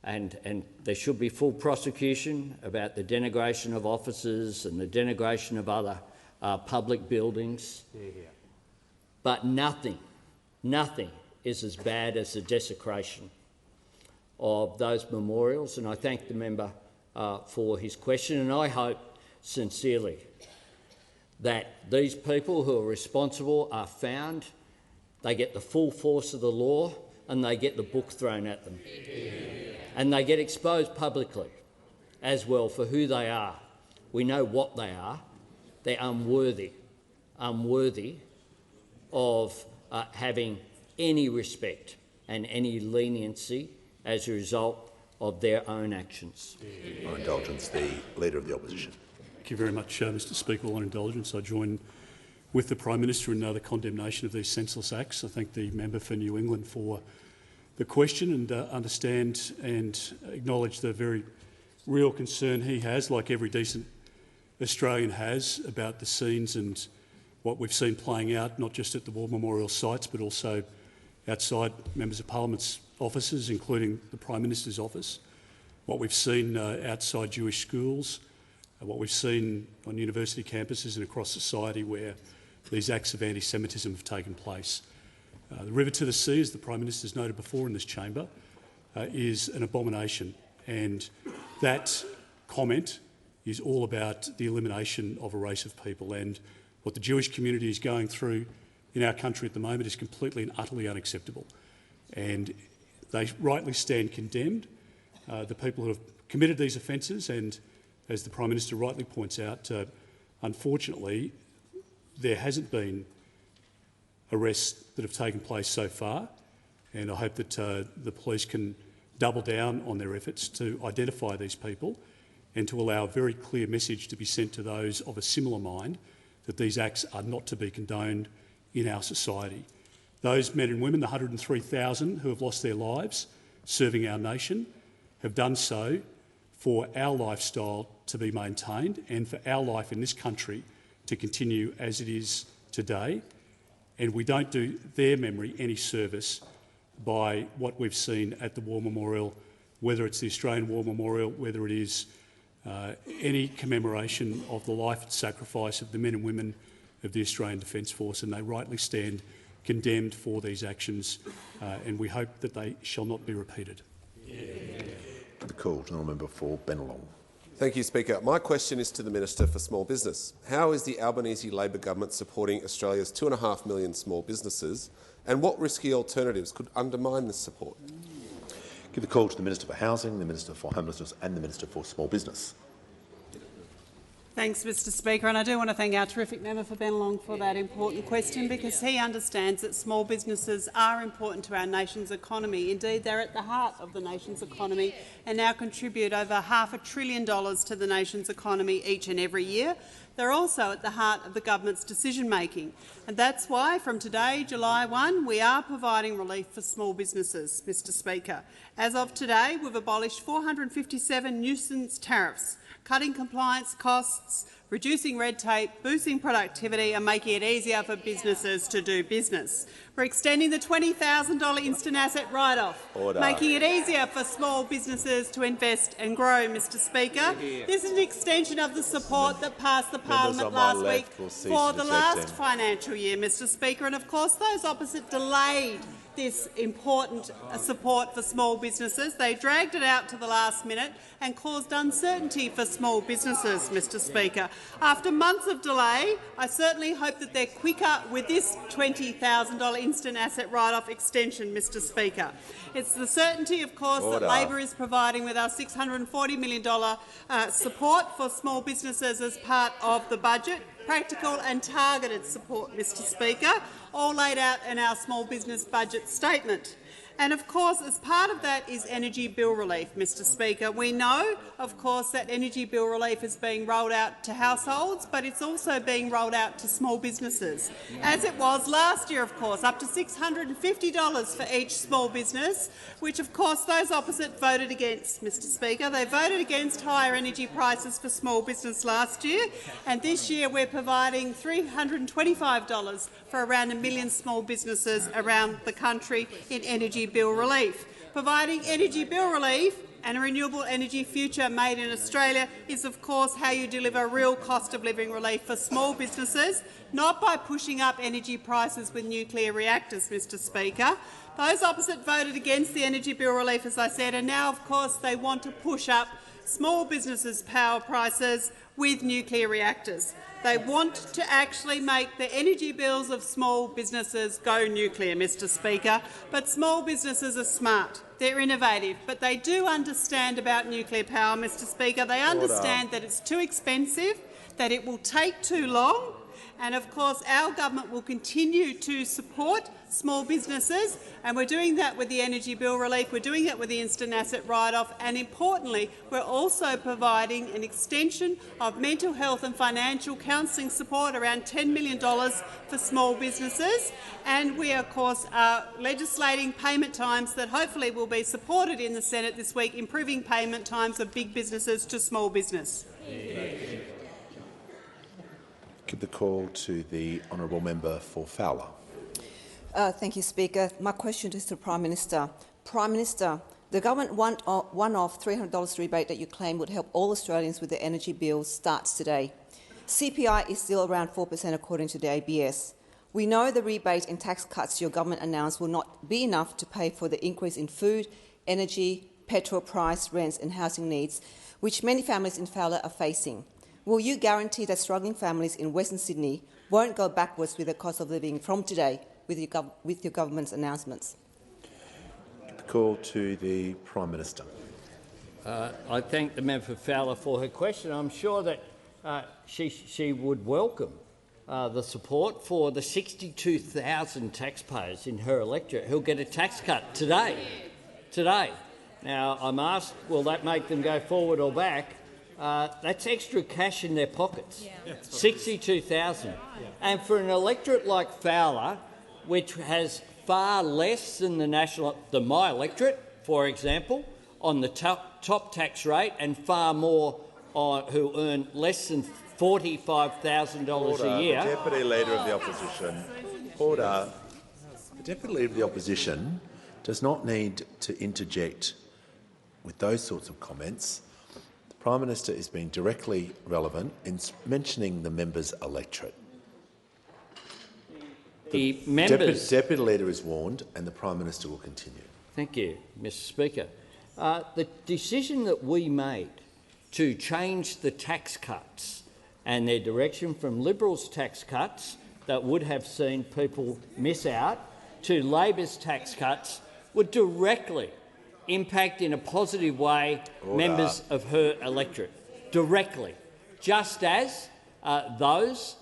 C: and there should be full prosecution about the denigration of officers and the denigration of other public buildings, but nothing is as bad as the desecration of those memorials. And I thank the member for his question, and I hope sincerely that these people who are responsible are found, they get the full force of the law, and they get the book thrown at them. And they get exposed publicly as well for who they are. We know what they are. They're unworthy of having any respect and any leniency as a result of their own actions.
A: On indulgence, the Leader of the Opposition.
B: Thank you very much, Mr Speaker. On indulgence, I join with the Prime Minister in the condemnation of these senseless acts. I thank the member for New England for the question and understand and acknowledge the very real concern he has, like every decent Australian has, about the scenes and what we've seen playing out, not just at the War Memorial sites, but also outside Members of Parliament's offices, including the Prime Minister's office, what we've seen outside Jewish schools, what we've seen on university campuses and across society where these acts of anti-Semitism have taken place. The river to the sea, as the Prime Minister has noted before in this chamber, is an abomination, and that comment is all about the elimination of a race of people, and what the Jewish community is going through in our country at the moment is completely and utterly unacceptable. And they rightly stand condemned, the people who have committed these offences, and as the Prime Minister rightly points out, unfortunately, there hasn't been arrests that have taken place so far, and I hope that the police can double down on their efforts to identify these people and to allow a very clear message to be sent to those of a similar mind that these acts are not to be condoned in our society. Those men and women, the 103,000 who have lost their lives serving our nation, have done so for our lifestyle to be maintained and for our life in this country to continue as it is today. And we don't do their memory any service by what we've seen at the War Memorial, whether it's the Australian War Memorial, whether it is any commemoration of the life and sacrifice of the men and women of the Australian Defence Force, and they rightly stand condemned for these actions, and we hope that they shall not be repeated.
A: The call to the member for Bennelong.
T: Thank you, Speaker. My question is to the Minister for Small Business. How is the Albanese Labor government supporting Australia's 2.5 million small businesses, and what risky alternatives could undermine this support?
A: Give the call to the Minister for Housing, the Minister for Homelessness and the Minister for Small Business.
U: Thanks, Mr Speaker, and I do want to thank our terrific member for Bennelong for that important question, because he understands that small businesses are important to our nation's economy. Indeed, they're at the heart of the nation's economy and now contribute over $500 billion to the nation's economy each and every year. They're also at the heart of the government's decision-making, and that's why from today, July 1, we are providing relief for small businesses, Mr Speaker. As of today, we've abolished 457 nuisance tariffs, cutting compliance costs, reducing red tape, boosting productivity and making it easier for businesses to do business. We're extending the $20,000 instant asset write-off, making it easier for small businesses to invest and grow, Mr Speaker. This is an extension of the support that passed the Parliament last week for the last financial year, Mr Speaker, and of course those opposite delayed this important support for small businesses. They dragged it out to the last minute and caused uncertainty for small businesses, Mr Speaker. After months of delay, I certainly hope that they're quicker with this $20,000 instant asset write-off extension, Mr Speaker. It's the certainty, of course, that Labor is providing with our $640 million support for small businesses as part of the budget. Practical and targeted support, Mr Speaker, all laid out in our small business budget statement. And of course, as part of that is energy bill relief, Mr Speaker. We know, of course, that energy bill relief is being rolled out to households, but it's also being rolled out to small businesses, as it was last year, of course, up to $650 for each small business, which, of course, those opposite voted against, Mr Speaker. They voted against higher energy prices for small business last year, and this year we're providing $325 for around 1 million small businesses around the country in energy bill relief. Providing energy bill relief and a renewable energy future made in Australia is, of course, how you deliver real cost of living relief for small businesses, not by pushing up energy prices with nuclear reactors, Mr Speaker. Those opposite voted against the energy bill relief, as I said, and now, of course, they want to push up small businesses' power prices with nuclear reactors. They want to actually make the energy bills of small businesses go nuclear, Mr Speaker. But small businesses are smart. They're innovative, but they do understand about nuclear power, Mr Speaker. They understand that it's too expensive, that it will take too long, and of course our government will continue to support small businesses, and we're doing that with the energy bill relief, we're doing it with the instant asset write-off, and importantly we're also providing an extension of mental health and financial counselling support, around $10 million for small businesses, and we of course are legislating payment times that hopefully will be supported in the Senate this week, improving payment times of big businesses to small business.
A: Give the call to the honourable member for Fowler.
V: Thank you, Speaker. My question is to the Prime Minister. Prime Minister, the government one-off $300 rebate that you claim would help all Australians with their energy bills starts today. CPI is still around 4% according to the ABS. We know the rebate and tax cuts your government announced will not be enough to pay for the increase in food, energy, petrol price, rents and housing needs, which many families in Fowler are facing. Will you guarantee that struggling families in Western Sydney won't go backwards with the cost of living from today with your government's announcements?
A: The call to the Prime Minister.
C: I thank the member for Fowler for her question. I'm sure that she would welcome the support for the 62,000 taxpayers in her electorate who'll get a tax cut today. Now, I'm asked, will that make them go forward or back? That's extra cash in their pockets, 62,000. And for an electorate like Fowler, which has far less than than my electorate, for example, on the top tax rate, and far more who earn less than $45,000 a year.
A: The Deputy Leader of the Opposition. Order. The Deputy Leader of the Opposition does not need to interject with those sorts of comments. The Prime Minister is being directly relevant in mentioning the member's electorate. The Deputy Leader is warned, and the Prime Minister will continue.
C: Thank you, Mr Speaker. The decision that we made to change the tax cuts and their direction from Liberals' tax cuts that would have seen people miss out to Labor's tax cuts would directly impact in a positive way members of her electorate. Directly. Just as those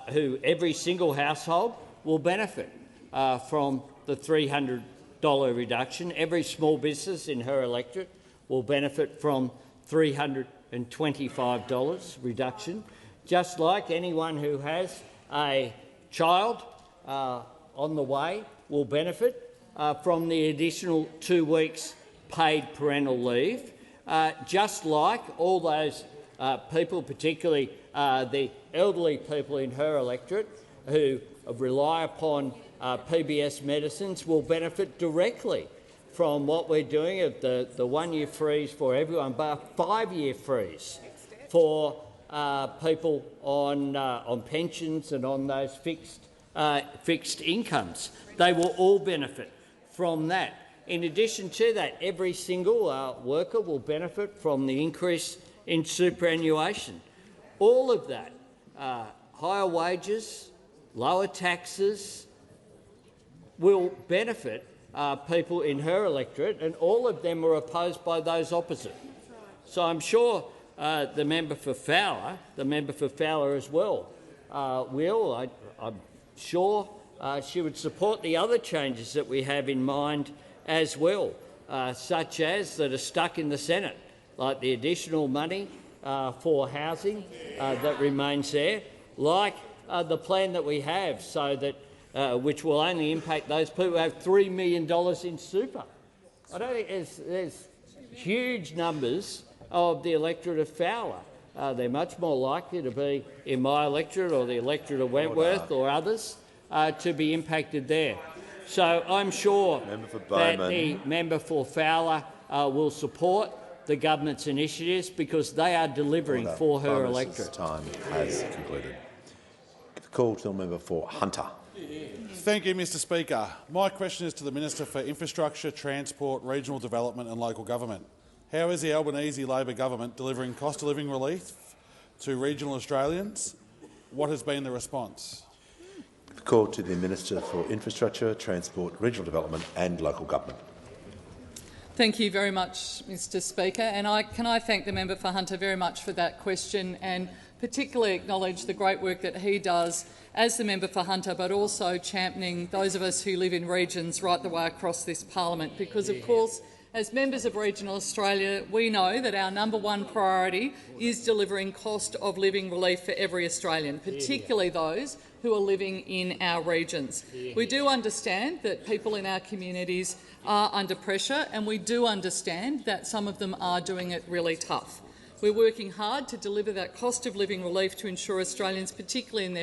C: who every single household will benefit from the $300 reduction. Every small business in her electorate will benefit from $325 reduction, just like anyone who has a child on the way will benefit from the additional 2 weeks paid parental leave, just like all those people, particularly the elderly people in her electorate who rely upon PBS medicines, will benefit directly from what we're doing of the 1-year freeze for everyone, but a 5-year freeze for people on pensions and on those fixed incomes. They will all benefit from that. In addition to that, every single worker will benefit from the increase in superannuation. All of that, higher wages, lower taxes, will benefit people in her electorate, and all of them are opposed by those opposite. So I'm sure the member for Fowler as well, I'm sure she would support the other changes that we have in mind as well, such as that are stuck in the Senate, like the additional money for housing that remains there, like the plan that we have, so that which will only impact those people who have $3 million in super. I don't think there's huge numbers of the electorate of Fowler. They're much more likely to be in my electorate or the electorate of Wentworth or others to be impacted there. So I'm sure that the member for Fowler will support the government's initiatives because they are delivering for her electorate.
A: Time has concluded. The call to the member for Hunter.
D: Thank you, Mr Speaker. My question is to the Minister for Infrastructure, Transport, Regional Development and Local Government. How is the Albanese Labor government delivering cost-of-living relief to regional Australians? What has been the response?
A: The call to the Minister for Infrastructure, Transport, Regional Development and Local Government.
E: Thank you very much, Mr Speaker. And can I thank the member for Hunter very much for that question, and particularly acknowledge the great work that he does as the member for Hunter, but also championing those of us who live in regions right the way across this parliament. Because, of course, as members of regional Australia, we know that our #1 priority is delivering cost of living relief for every Australian, particularly those who are living in our regions. We do understand that people in our communities are under pressure, and we do understand that some of them are doing it really tough. We're working hard to deliver that cost of living relief to ensure Australians, particularly in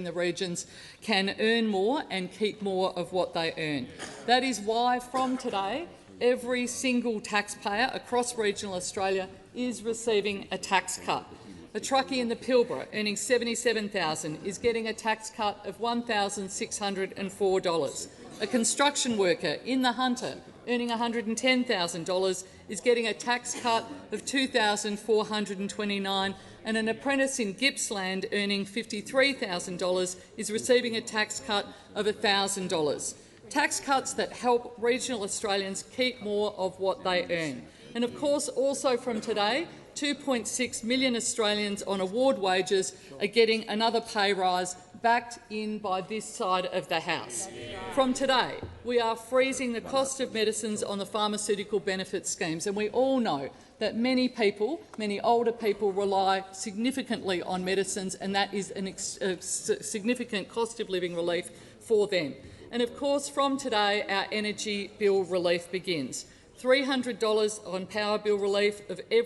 E: the regions, can earn more and keep more of what they earn. That is why, from today, every single taxpayer across regional Australia is receiving a tax cut. A truckie in the Pilbara earning $77,000 is getting a tax cut of $1,604. A construction worker in the Hunter earning $110,000 is getting a tax cut of $2,429, and an apprentice in Gippsland earning $53,000 is receiving a tax cut of $1,000. Tax cuts that help regional Australians keep more of what they earn. And of course, also from today, 2.6 million Australians on award wages are getting another pay rise backed in by this side of the House. From today, we are freezing the cost of medicines on the pharmaceutical benefit schemes, and we all know that many people, many older people, rely significantly on medicines, and that is a significant cost of living relief for them. And of course, from today, our energy bill relief begins. $300 on power bill relief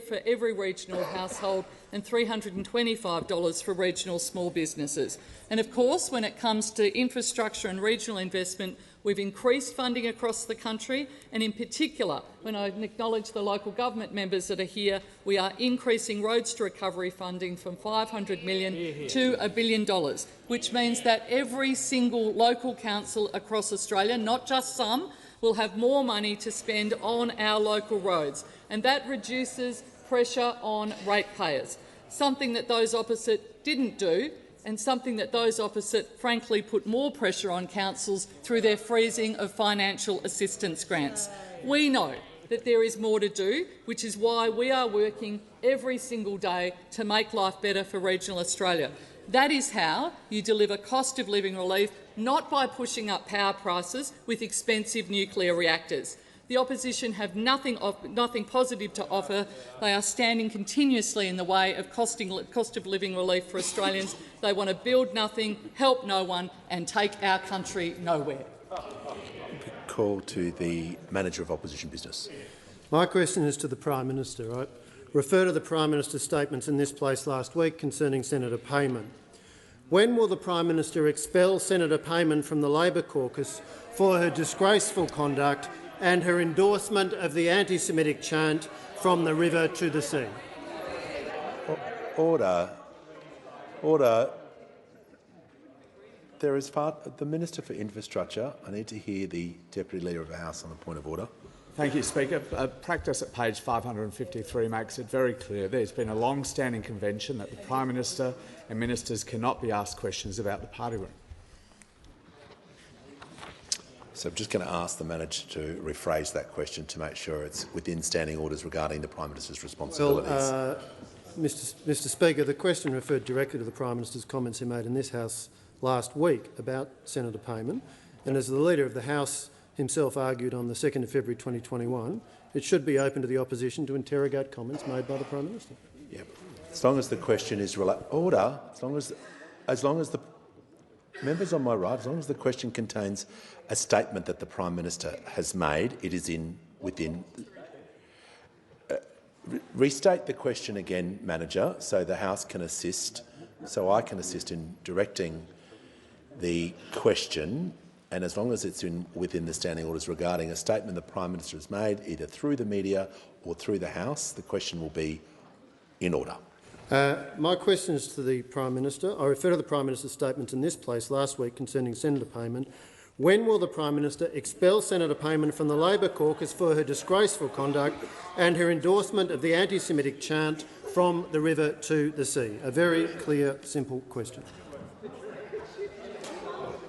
E: for every regional household and $325 for regional small businesses. And of course, when it comes to infrastructure and regional investment, We've increased funding across the country, and in particular, when I acknowledge the local government members that are here, we are increasing Roads to Recovery funding from $500 million to $1 billion, which means that every single local council across Australia, not just some, will have more money to spend on our local roads, and that reduces pressure on ratepayers, something that those opposite didn't do, and something that those opposite frankly put more pressure on councils through their freezing of financial assistance grants. We know that there is more to do, which is why we are working every single day to make life better for regional Australia. That is how you deliver cost of living relief, not by pushing up power prices with expensive nuclear reactors. The opposition have nothing positive to offer. They are standing continuously in the way of cost of living relief for Australians. They want to build nothing, help no one and take our country nowhere.
A: Call to the Manager of Opposition Business.
L: My question is to the Prime Minister. I refer to the Prime Minister's statements in this place last week concerning Senator Payman. When will the Prime Minister expel Senator Payman from the Labor caucus for her disgraceful conduct and her endorsement of the anti-Semitic chant "From the river to the sea"?
A: Order. Order. There is the Minister for Infrastructure. I need to hear the Deputy Leader of the House on the point of order.
O: Thank you, Speaker. Practice at page 553 makes it very clear there's been a long-standing convention that the Prime Minister and ministers cannot be asked questions about the party room.
A: So I'm just going to ask the manager to rephrase that question to make sure it's within standing orders regarding the Prime Minister's responsibilities.
L: Well, Mr Speaker, the question referred directly to the Prime Minister's comments he made in this House last week about Senator Payman, and as the Leader of the House himself argued on the 2nd of February 2021, it should be open to the opposition to interrogate comments made by the Prime Minister.
A: Yep. As long as the question is order, as long as the members on my right, as long as the question contains a statement that the Prime Minister has made, it is within. Restate the question again, Manager, so the House can assist, so I can assist in directing the question, and as long as it's within the standing orders regarding a statement the Prime Minister has made, either through the media or through the House, the question will be in order.
L: My question is to the Prime Minister. I refer to the Prime Minister's statements in this place last week concerning Senator Payman. When will the Prime Minister expel Senator Payman from the Labor caucus for her disgraceful conduct and her endorsement of the anti-Semitic chant "From the river to the sea"? A very clear, simple question.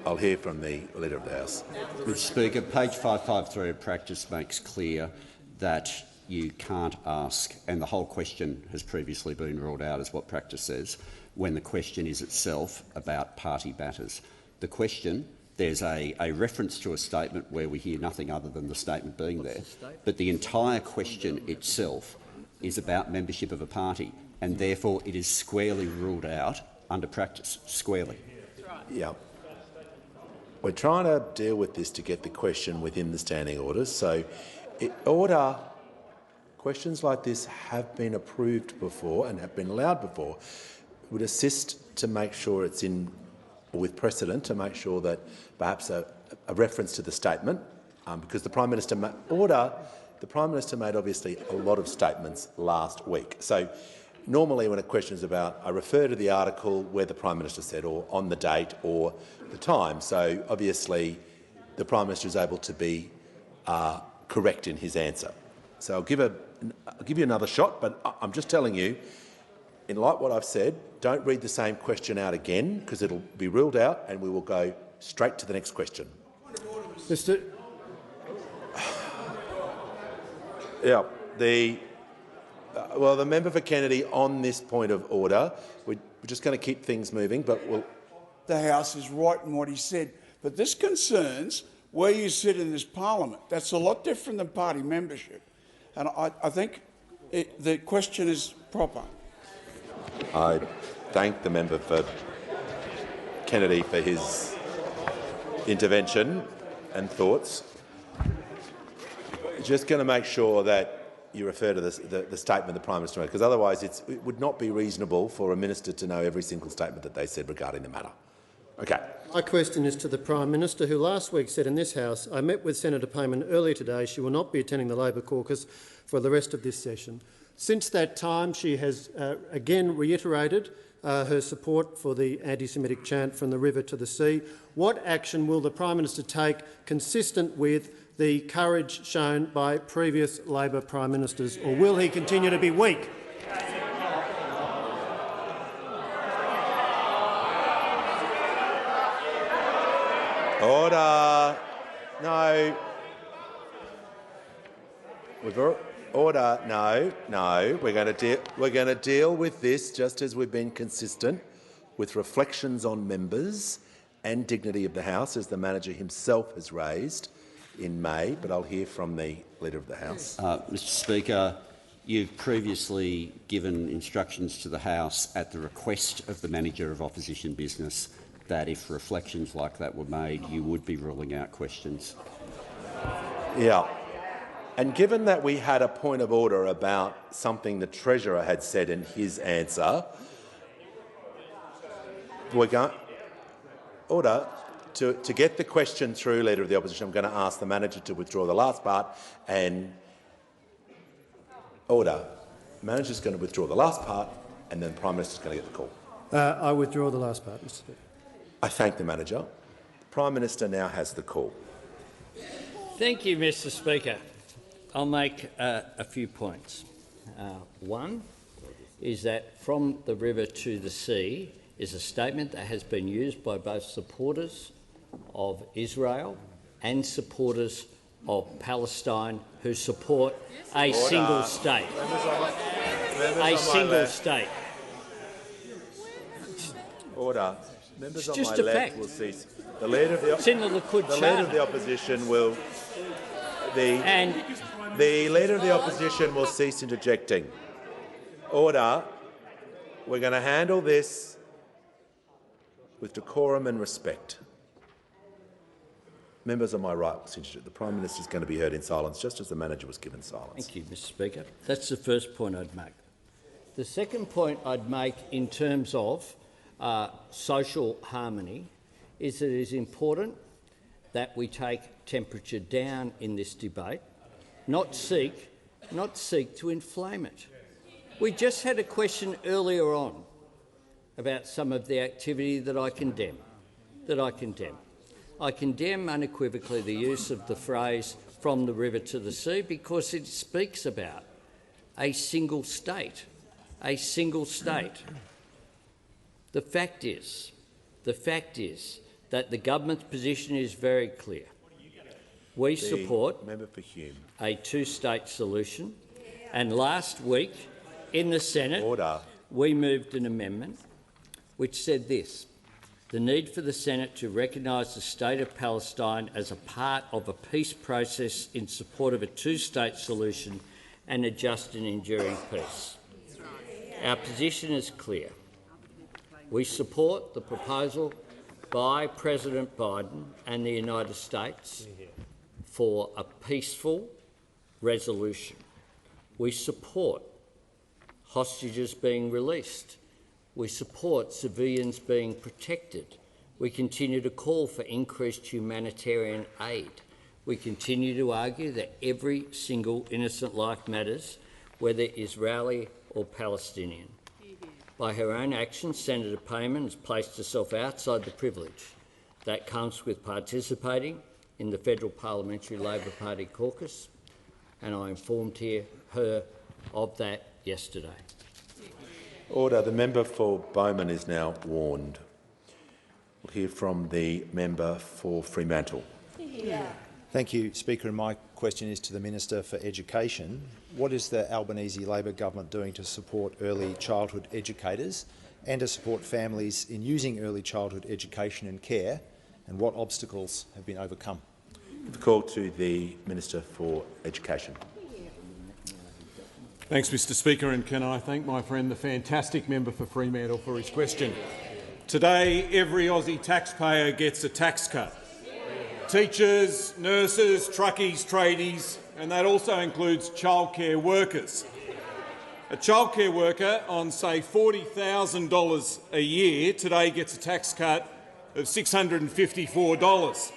A: I'll hear from the Leader of the House.
M: Mr Speaker, page 553 of practice makes clear that you can't ask, and the whole question has previously been ruled out as what practice says, when the question is itself about party matters. The question, there's a reference to a statement where we hear nothing other than the statement being there, but the entire question itself is about membership of a party, and therefore it is squarely ruled out under practice, squarely.
A: Yeah. We're trying to deal with this to get the question within the standing orders. So, questions like this have been approved before and have been allowed before. It would assist to make sure it's in with precedent, to make sure that perhaps a reference to the statement, because the Prime Minister made obviously a lot of statements last week. So normally when a question is about, I refer to the article where the Prime Minister said, or on the date or the time. So obviously the Prime Minister is able to be correct in his answer. So I'll give you another shot, but I'm just telling you, in light of what I've said, don't read the same question out again, because it'll be ruled out and we will go straight to the next question.
L: Mr.
A: Yeah, the member for Kennedy on this point of order. We're just going to keep things moving, but we'll.
F: The House is right in what he said, but this concerns where you sit in this parliament. That's a lot different than party membership, and I think the question is proper.
A: I thank the member for Kennedy for his intervention and thoughts. Just going to make sure that you refer to the statement the Prime Minister made, because otherwise it would not be reasonable for a minister to know every single statement that they said regarding the matter. Okay.
L: My question is to the Prime Minister, who last week said in this House, "I met with Senator Payman earlier today. She will not be attending the Labor caucus for the rest of this session." Since that time, she has again reiterated her support for the anti-Semitic chant "From the river to the sea." What action will the Prime Minister take consistent with the courage shown by previous Labor Prime Ministers, or will he continue to be weak?
A: Order. No. Order. No. We're going to deal with this just as we've been consistent with reflections on members and dignity of the House, as the manager himself has raised in May. But I'll hear from the Leader of the House.
M: Mr Speaker, you've previously given instructions to the House at the request of the Manager of Opposition Business that if reflections like that were made, you would be ruling out questions.
A: Yeah. And given that we had a point of order about something the Treasurer had said in his answer, we're going to get the question through, Leader of the Opposition. I'm going to ask the manager to withdraw the last part. And order. The manager's going to withdraw the last part, and then the Prime Minister's going to get the call.
L: I withdraw the last part, Mr Speaker.
A: I thank the manager. The Prime Minister now has the call.
C: Thank you, Mr Speaker. I'll make a few points. One is that "from the river to the sea" is a statement that has been used by both supporters of Israel and supporters of Palestine who support a single state. A single state.
A: Order. Members on my
C: just a
A: left
C: fact.
A: will cease. The Leader of the,
C: It's in the Likud
A: the
C: Charter.
A: Leader of the Opposition will. The Leader of the Opposition will cease interjecting. Order. We're going to handle this with decorum and respect. Members on my right will cease interject. The Prime Minister is going to be heard in silence, just as the manager was given silence.
C: Thank you, Mr Speaker. That's the first point I'd make. The second point I'd make in terms of social harmony is that it is important that we take temperature down in this debate, not seek to inflame it. We just had a question earlier on about some of the activity that I condemn. I condemn unequivocally the use of the phrase "from the river to the sea" because it speaks about a single state. A single state. The fact is that the government's position is very clear. We support a two-state solution, and last week in the Senate we moved an amendment which said this: the need for the Senate to recognise the State of Palestine as a part of a peace process in support of a two-state solution and a just and enduring peace. Our position is clear. We support the proposal by President Biden and the United States for a peaceful resolution. We support hostages being released. We support civilians being protected. We continue to call for increased humanitarian aid. We continue to argue that every single innocent life matters, whether Israeli or Palestinian. By her own actions, Senator Payman has placed herself outside the privilege that comes with participating in the Federal Parliamentary Labor Party caucus, and I informed her of that yesterday.
A: Order. The member for Bowman is now warned. We'll hear from the member for Fremantle.
H: Thank you, Speaker. And my question is to the Minister for Education. What is the Albanese Labor government doing to support early childhood educators and to support families in using early childhood education and care, and what obstacles have been overcome?
A: The call to the Minister for Education.
I: Thanks, Mr Speaker, and can I thank my friend, the fantastic member for Fremantle, for his question. Today, every Aussie taxpayer gets a tax cut. Teachers, nurses, truckies, tradies, and that also includes childcare workers. A childcare worker on, say, $40,000 a year today gets a tax cut of $654.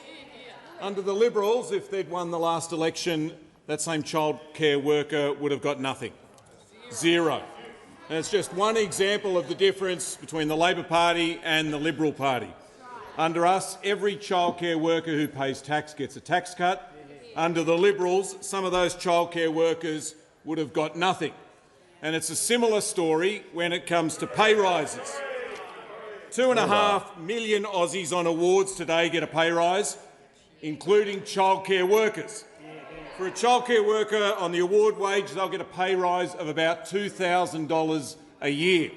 I: Under the Liberals, if they'd won the last election, that same childcare worker would have got nothing. Zero. And it's just one example of the difference between the Labor Party and the Liberal Party. Under us, every childcare worker who pays tax gets a tax cut. Under the Liberals, some of those childcare workers would have got nothing. And it's a similar story when it comes to pay rises. 2.5 million Aussies on awards today get a pay rise, including childcare workers. For a childcare worker on the award wage, they'll get a pay rise of about $2,000 a year.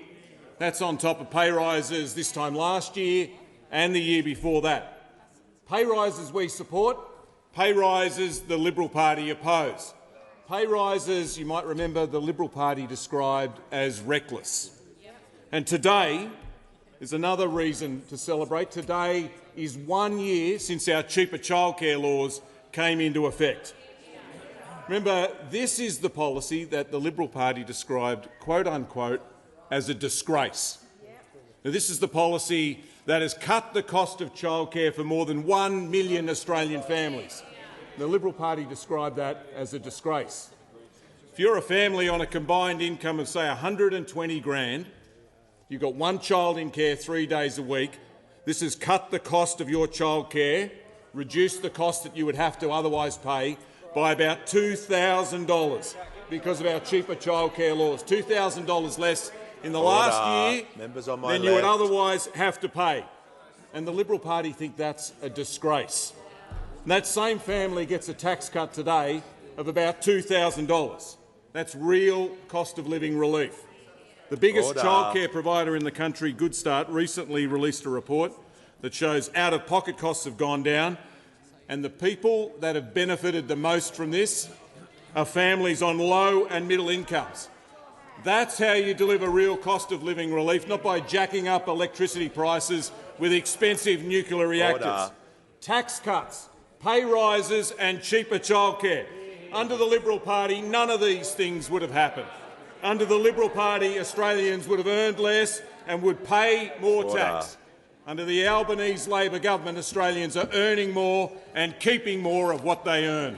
I: That's on top of pay rises this time last year and the year before that. Pay rises we support, pay rises the Liberal Party oppose. Pay rises, you might remember, the Liberal Party described as reckless. And today is another reason to celebrate. Today is 1 year since our cheaper childcare laws came into effect. Remember, this is the policy that the Liberal Party described, quote-unquote, as a disgrace. Now, this is the policy that has cut the cost of childcare for more than 1 million Australian families. The Liberal Party described that as a disgrace. If you're a family on a combined income of, say, 120 grand, you've got one child in care 3 days a week, this has cut the cost of your childcare, reduced the cost that you would have to otherwise pay by about $2,000 because of our cheaper childcare laws. $2,000 less in the last year than you would otherwise have to pay. And the Liberal Party think that's a disgrace. And that same family gets a tax cut today of about $2,000. That's real cost of living relief. The biggest childcare provider in the country, Good Start, recently released a report that shows out-of-pocket costs have gone down, and the people that have benefited the most from this are families on low and middle incomes. That's how you deliver real cost of living relief, not by jacking up electricity prices with expensive nuclear reactors. Tax cuts, pay rises and cheaper childcare. Under the Liberal Party, none of these things would have happened. Under the Liberal Party, Australians would have earned less and would pay more tax. Under the Albanese Labor government, Australians are earning more and keeping more of what they earn.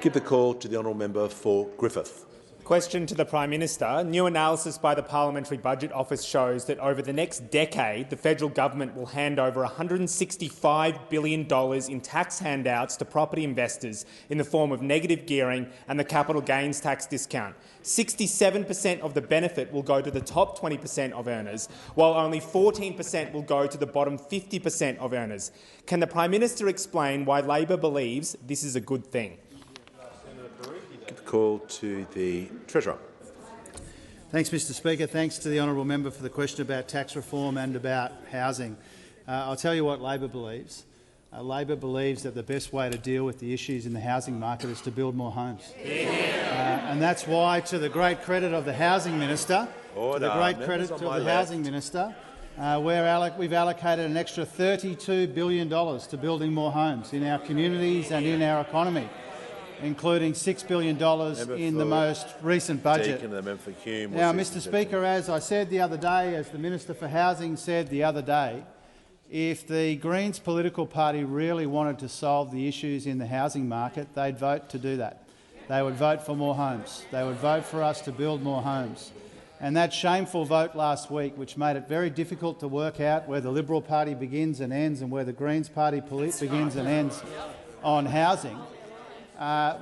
A: Give the call to the honourable member for Griffith.
J: Question to the Prime Minister. New analysis by the Parliamentary Budget Office shows that over the next decade, the federal government will hand over $165 billion in tax handouts to property investors in the form of negative gearing and the capital gains tax discount. 67% of the benefit will go to the top 20% of earners, while only 14% will go to the bottom 50% of earners. Can the Prime Minister explain why Labor believes this is a good thing?
A: Give the call to the Treasurer.
G: Thanks, Mr Speaker. Thanks to the honourable member for the question about tax reform and about housing. I'll tell you what Labor believes. Labor believes that the best way to deal with the issues in the housing market is to build more homes. And that's why, to the great credit of the Housing Minister, we've allocated an extra $32 billion to building more homes in our communities and in our economy, including $6 billion in the most recent budget. Now, Mr Speaker, as I said the other day, as the Minister for Housing said the other day, if the Greens political party really wanted to solve the issues in the housing market, they'd vote to do that. They would vote for more homes. They would vote for us to build more homes. And that shameful vote last week, which made it very difficult to work out where the Liberal Party begins and ends and where the Greens Party begins and ends on housing,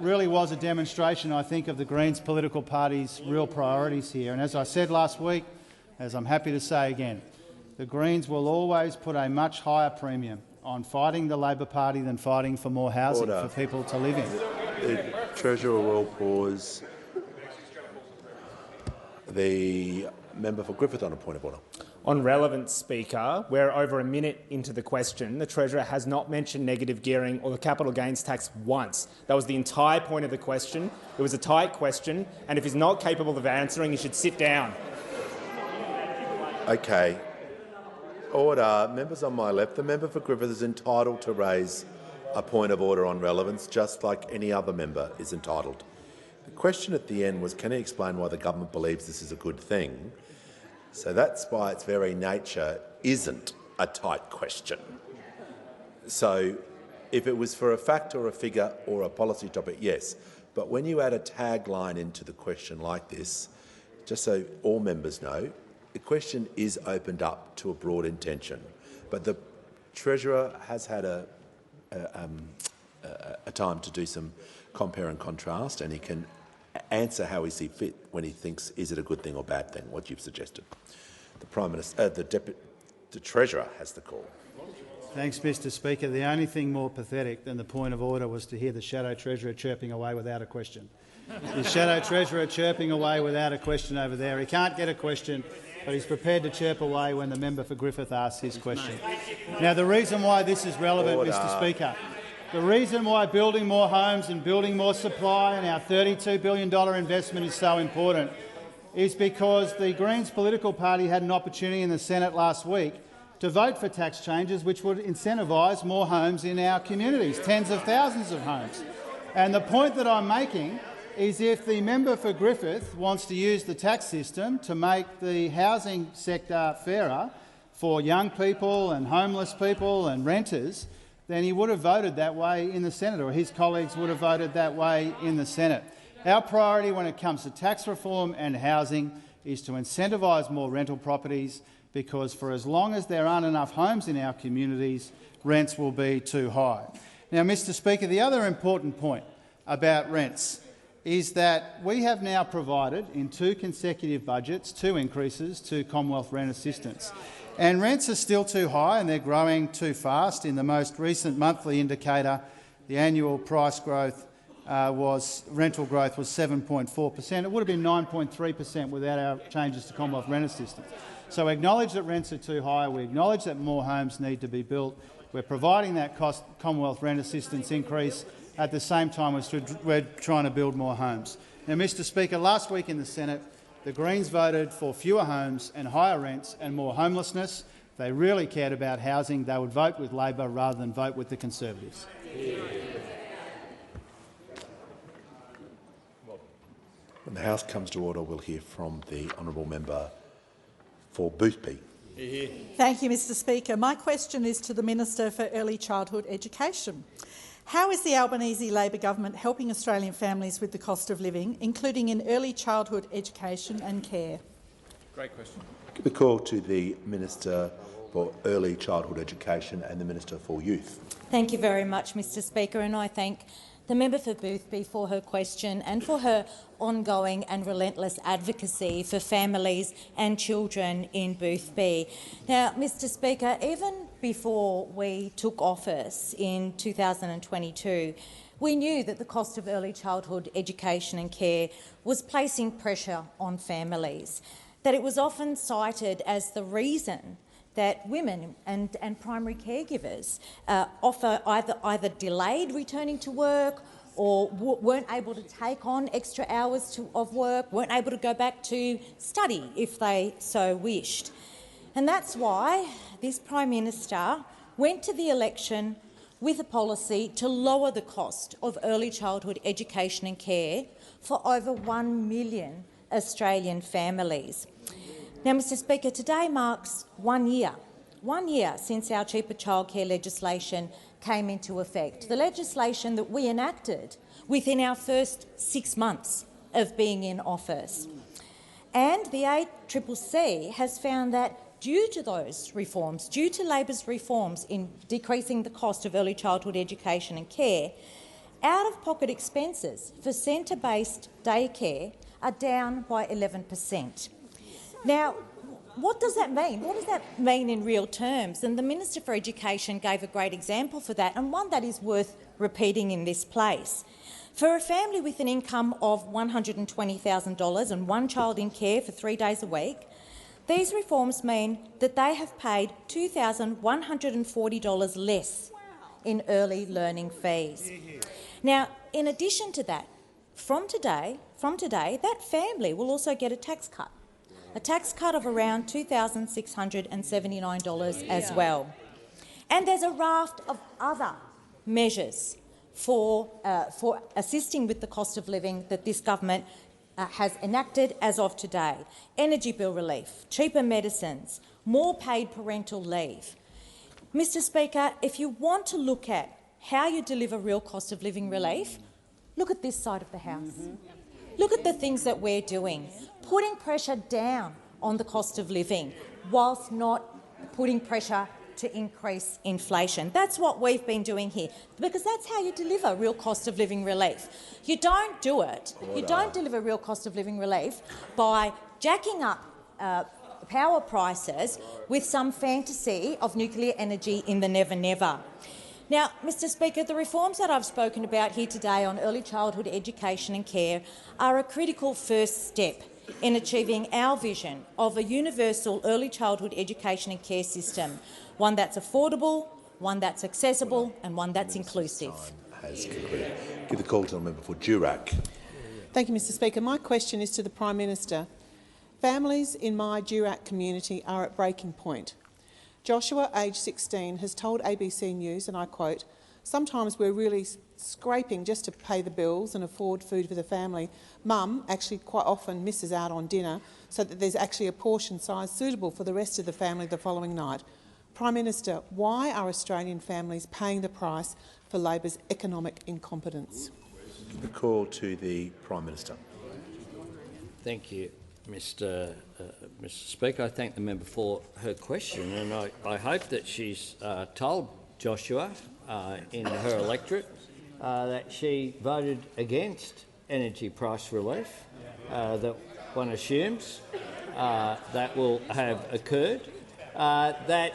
G: really was a demonstration, I think, of the Greens political party's real priorities here. And as I said last week, as I'm happy to say again, the Greens will always put a much higher premium on fighting the Labor Party than fighting for more housing for people to live in.
A: The Treasurer will pause. The member for Griffith on a point of order.
J: On relevance, Speaker, we're over a minute into the question. The Treasurer has not mentioned negative gearing or the capital gains tax once. That was the entire point of the question. It was a tight question, and if he's not capable of answering, he should sit down.
A: Okay. Order. Members on my left, the member for Griffith is entitled to raise a point of order on relevance, just like any other member is entitled. The question at the end was, can he explain why the government believes this is a good thing? So that's by its very nature isn't a tight question. So if it was for a fact or a figure or a policy topic, yes. But when you add a tagline into the question like this, just so all members know, the question is opened up to a broad intention. But the Treasurer has had a time to do some compare and contrast, and he can answer how he sees fit when he thinks, is it a good thing or bad thing, what you've suggested. The Prime Minister, the Treasurer has the call.
G: Thanks, Mr Speaker. The only thing more pathetic than the point of order was to hear the Shadow Treasurer chirping away without a question. The Shadow Treasurer chirping away without a question over there. He can't get a question, but he's prepared to chirp away when the member for Griffith asks his question. Now, the reason why this is relevant, Mr Speaker, the reason why building more homes and building more supply and our $32 billion investment is so important is because the Greens political party had an opportunity in the Senate last week to vote for tax changes which would incentivise more homes in our communities, tens of thousands of homes. And the point that I'm making is if the member for Griffith wants to use the tax system to make the housing sector fairer for young people and homeless people and renters, then he would have voted that way in the Senate, or his colleagues would have voted that way in the Senate. Our priority when it comes to tax reform and housing is to incentivise more rental properties, because for as long as there aren't enough homes in our communities, rents will be too high. Now, Mr Speaker, the other important point about rents is that we have now provided in 2 consecutive budgets 2 increases to Commonwealth rent assistance. And rents are still too high and they're growing too fast. In the most recent monthly indicator, the annual price growth rental growth was 7.4%. It would have been 9.3% without our changes to Commonwealth rent assistance. So we acknowledge that rents are too high. We acknowledge that more homes need to be built. We're providing that Commonwealth rent assistance increase at the same time as we're trying to build more homes. Now, Mr Speaker, last week in the Senate, the Greens voted for fewer homes and higher rents and more homelessness. If they really cared about housing, they would vote with Labor rather than vote with the Conservatives.
A: When the House comes to order, we'll hear from the honourable member for Boothby.
K: Thank you, Mr Speaker. My question is to the Minister for Early Childhood Education. How is the Albanese Labor government helping Australian families with the cost of living, including in early childhood education and care?
I: Great question.
A: Give the call to the Minister for Early Childhood Education and the Minister for Youth.
N: Thank you very much, Mr Speaker, and I thank the member for Boothby for her question and for her ongoing and relentless advocacy for families and children in Boothby. Now, Mr Speaker, even before we took office in 2022, we knew that the cost of early childhood education and care was placing pressure on families, that it was often cited as the reason that women and primary caregivers offer either delayed returning to work or weren't able to take on extra hours of work, weren't able to go back to study if they so wished. And that's why this Prime Minister went to the election with a policy to lower the cost of early childhood education and care for over 1 million Australian families. Now, Mr Speaker, today marks 1 year since our cheaper childcare legislation came into effect, the legislation that we enacted within our first 6 months of being in office. And the ACCC has found that due to those reforms, due to Labor's reforms in decreasing the cost of early childhood education and care, out-of-pocket expenses for centre-based daycare are down by 11%. Now, what does that mean? What does that mean in real terms? And the Minister for Education gave a great example for that, and one that is worth repeating in this place. For a family with an income of $120,000 and 1 child in care for 3 days a week, these reforms mean that they have paid $2,140 less in early learning fees. Now, in addition to that, from today, that family will also get a tax cut of around $2,679 as well. And there's a raft of other measures for assisting with the cost of living that this government has enacted as of today. Energy bill relief, cheaper medicines, more paid parental leave. Mr Speaker, if you want to look at how you deliver real cost of living relief, look at this side of the House. Look at the things that we're doing, putting pressure down on the cost of living whilst not putting pressure to increase inflation. That's what we've been doing here, because that's how you deliver real cost of living relief. You don't do it. You don't deliver real cost of living relief by jacking up power prices with some fantasy of nuclear energy in the never-never. Now, Mr Speaker, the reforms that I've spoken about here today on early childhood education and care are a critical first step in achieving our vision of a universal early childhood education and care system, one that's affordable, one that's accessible and one that's inclusive.
A: Has concluded. Give the call to the member for Durack.
P: Thank you, Mr Speaker. My question is to the Prime Minister. Families in my Durack community are at breaking point. Joshua, aged 16, has told ABC News, and I quote, "Sometimes we're really scraping just to pay the bills and afford food for the family. Mum actually quite often misses out on dinner so that there's actually a portion size suitable for the rest of the family the following night." Prime Minister, why are Australian families paying the price for Labor's economic incompetence?
A: The call to the Prime Minister.
C: Thank you, Mr Speaker. I thank the member for her question, and I hope that she's told Joshua in her electorate that she voted against energy price relief that one assumes that will have occurred. That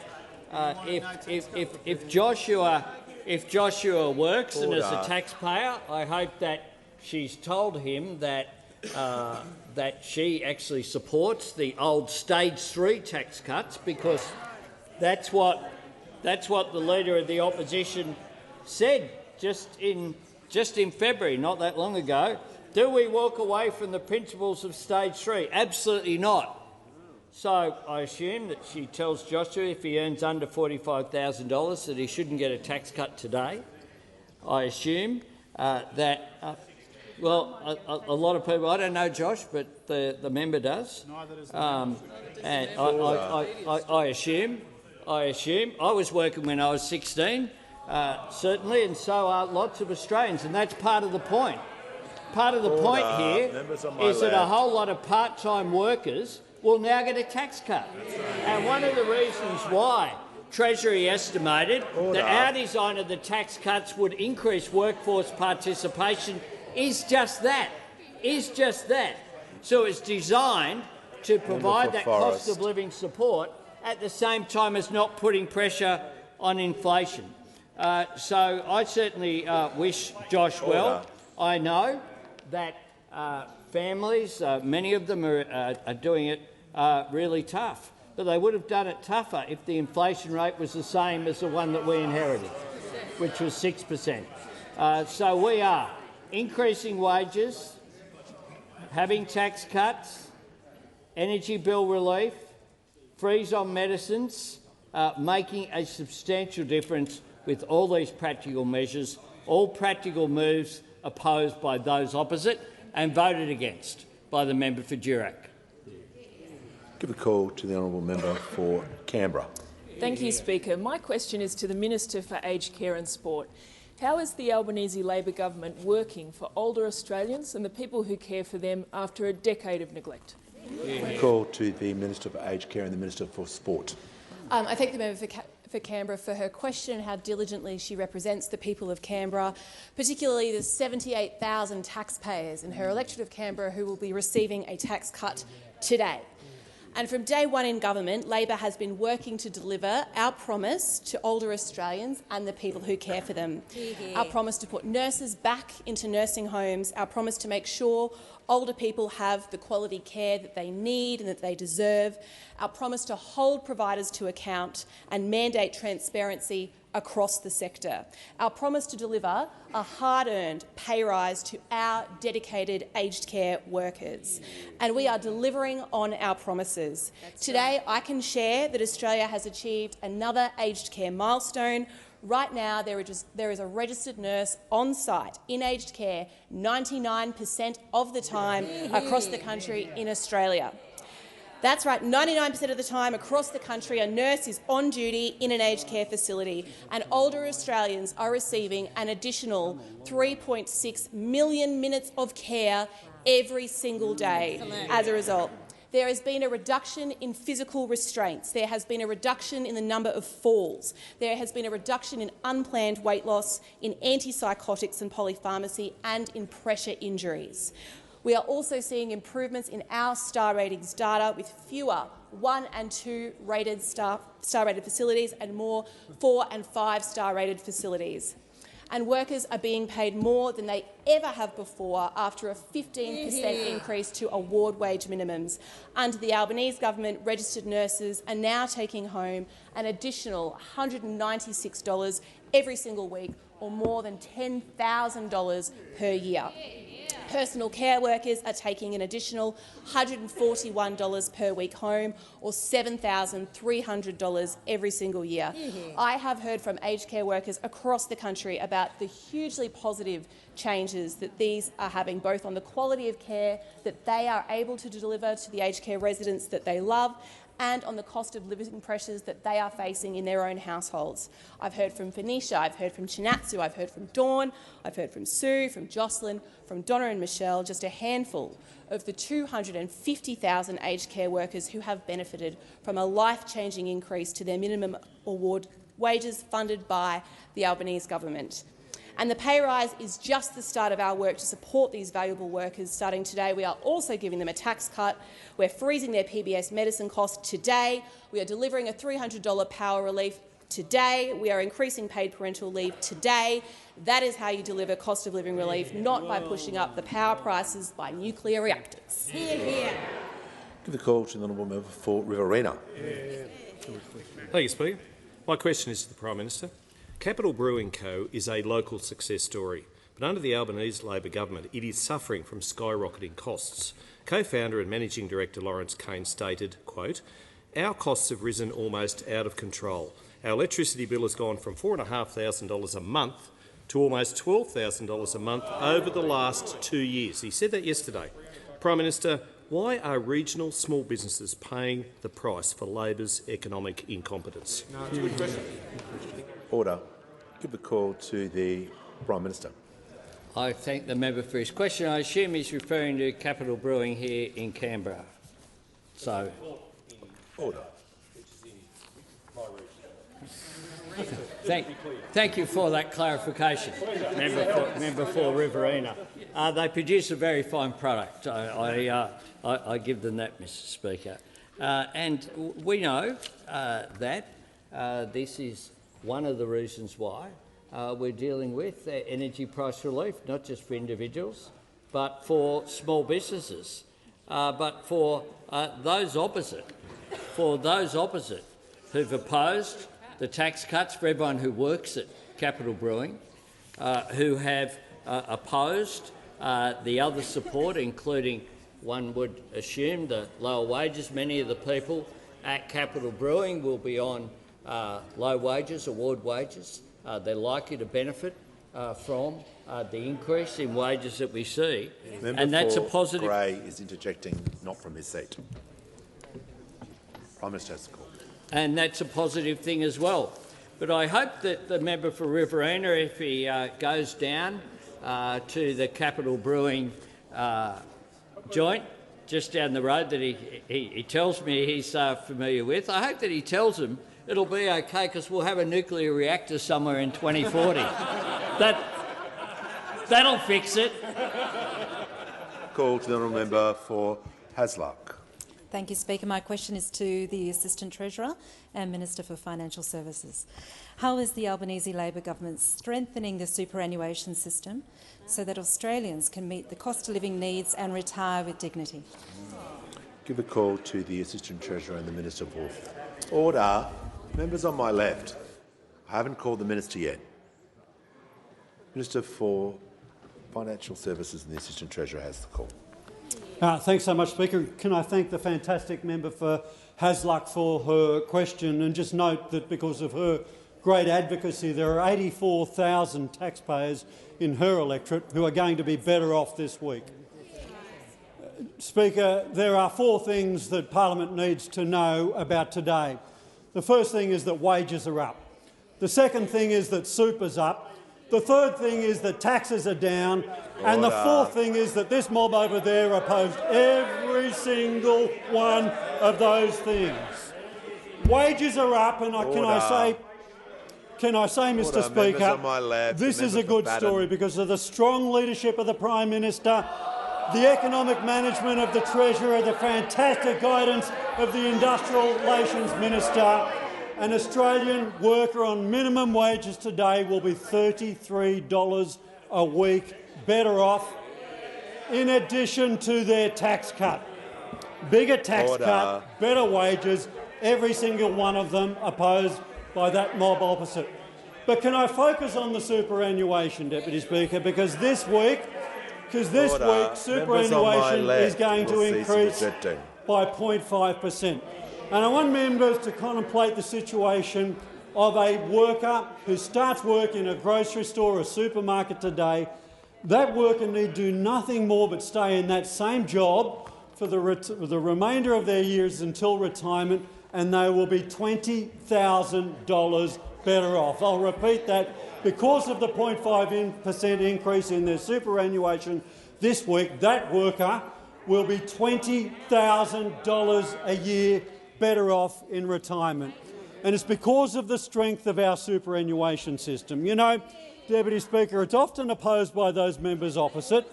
C: if Joshua works and is a taxpayer, I hope that she's told him that that she actually supports the old Stage 3 tax cuts, because that's what the Leader of the Opposition said just in February, not that long ago. Do we walk away from the principles of Stage 3? Absolutely not. So I assume that she tells Joshua if he earns under $45,000 that he shouldn't get a tax cut today. I assume that well, a lot of people, I don't know Josh, but the member does.
G: Neither does
C: and I assume. I was working when I was 16, certainly, and so are lots of Australians, and that's part of the point. Part of the point here is that a whole lot of part-time workers will now get a tax cut. And one of the reasons why Treasury estimated that our design of the tax cuts would increase workforce participation is just that. So it's designed to provide that cost of living support at the same time as not putting pressure on inflation. So I certainly wish Josh well. I know that families, many of them are doing it really tough, but they would have done it tougher if the inflation rate was the same as the one that we inherited, which was 6%. So we are increasing wages, having tax cuts, energy bill relief, freeze on medicines, making a substantial difference with all these practical measures, all practical moves opposed by those opposite and voted against by the member for Durack.
A: Give a call to the honourable member for Canberra.
Q: Thank you, Speaker. My question is to the Minister for Aged Care and Sport. How is the Albanese Labor government working for older Australians and the people who care for them after a decade of neglect?
A: Call to the Minister for Aged Care and the Minister for Sport.
W: I thank the member for Canberra for her question and how diligently she represents the people of Canberra, particularly the 78,000 taxpayers in her electorate of Canberra who will be receiving a tax cut today. And from day one in government, Labor has been working to deliver our promise to older Australians and the people who care for them. Our promise to put nurses back into nursing homes, our promise to make sure older people have the quality care that they need and that they deserve, our promise to hold providers to account and mandate transparency across the sector, our promise to deliver a hard-earned pay rise to our dedicated aged care workers. And we are delivering on our promises. Today, I can share that Australia has achieved another aged care milestone. Right now, there is a registered nurse on site in aged care 99% of the time across the country in Australia. That's right, 99% of the time across the country a nurse is on duty in an aged care facility, and older Australians are receiving an additional 3.6 million minutes of care every single day as a result. There has been a reduction in physical restraints. There has been a reduction in the number of falls. There has been a reduction in unplanned weight loss, in antipsychotics and polypharmacy, and in pressure injuries. We are also seeing improvements in our star ratings data, with fewer 1 and 2 rated star rated facilities and more 4 and 5 star rated facilities. And workers are being paid more than they ever have before after a 15% increase to award wage minimums. Under the Albanese government, registered nurses are now taking home an additional $196 every single week, or more than $10,000 per year. Personal care workers are taking an additional $141 per week home, or $7,300 every single year. I have heard from aged care workers across the country about the hugely positive changes that these are having, both on the quality of care that they are able to deliver to the aged care residents that they love, and on the cost of living pressures that they are facing in their own households. I've heard from Phoenicia, I've heard from Chinatsu, I've heard from Dawn, I've heard from Sue, from Jocelyn, from Donna and Michelle, just a handful of the 250,000 aged care workers who have benefited from a life-changing increase to their minimum award wages funded by the Albanese government. And the pay rise is just the start of our work to support these valuable workers. Starting today, we are also giving them a tax cut. We're freezing their PBS medicine costs today. We are delivering a $300 power relief today. We are increasing paid parental leave today. That is how you deliver cost of living relief, not by pushing up the power prices by nuclear reactors.
A: Give the call to the honourable member for Riverina.
B: Thank you, Speaker. My question is to the Prime Minister. Capital Brewing Co is a local success story, but under the Albanese Labor government it is suffering from skyrocketing costs. Co-founder and Managing Director Lawrence Kane stated, quote, "Our costs have risen almost out of control. Our electricity bill has gone from $4,500 a month to almost $12,000 a month over the last 2 years." He said that yesterday. Prime Minister, why are regional small businesses paying the price for Labor's economic incompetence?
A: No, it's a good question. Order. Give the call to the Prime Minister.
C: I thank the member for his question. I assume he's referring to Capital Brewing here in Canberra. So,
A: order.
C: Thank you for that clarification, member for Riverina. They produce a very fine product. I give them that, Mr. Speaker. And we know that this is one of the reasons why we're dealing with energy price relief, not just for individuals, but for small businesses, but for those opposite who've opposed the tax cuts, for everyone who works at Capital Brewing, who have opposed the other support, including, one would assume, the lower wages. Many of the people at Capital Brewing will be on low wages, award wages. They're likely to benefit from the increase in wages that we see, and that's a positive.
A: Gray is interjecting, not from his seat. Prime Minister has the call.
C: And that's a positive thing as well. But I hope that the member for Riverina, if he goes down to the Capital Brewing joint just down the road that he tells me he's familiar with, I hope that he tells them it'll be okay because we'll have a nuclear reactor somewhere in 2040. That'll fix it.
A: Call to the honourable member for Hasluck.
R: Thank you, Speaker. My question is to the Assistant Treasurer and Minister for Financial Services. How is the Albanese Labor government strengthening the superannuation system so that Australians can meet the cost of living needs and retire with dignity?
A: Give a call to the Assistant Treasurer and the Minister for Order. Members on my left. I haven't called the Minister yet. Minister for Financial Services and the Assistant Treasurer has the call.
S: Thanks so much, Speaker. Can I thank the fantastic member for Hasluck for her question, and just note that because of her great advocacy, there are 84,000 taxpayers in her electorate who are going to be better off this week. Speaker, there are 4 things that Parliament needs to know about today. The first thing is that wages are up. The second thing is that super's up. The third thing is that taxes are down. And the fourth thing is that this mob over there opposed every single one of those things. Wages are up, and can I say, Mr. Speaker, this is a good story because of the strong leadership of the Prime Minister, the economic management of the Treasurer, the fantastic guidance of the Industrial Relations Minister. An Australian worker on minimum wages today will be $33 a week better off, in addition to their tax cut. Bigger tax cut, better wages, every single one of them opposed by that mob opposite. But can I focus on the superannuation, Deputy Speaker, because this week superannuation is going to increase by 0.5%. And I want members to contemplate the situation of a worker who starts work in a grocery store or a supermarket today. That worker need do nothing more but stay in that same job for the remainder of their years until retirement, and they will be $20,000 better off. I'll repeat that. Because of the 0.5% increase in their superannuation this week, that worker will be $20,000 a year better off in retirement. And it's because of the strength of our superannuation system. You know, Deputy Speaker, it's often opposed by those members opposite,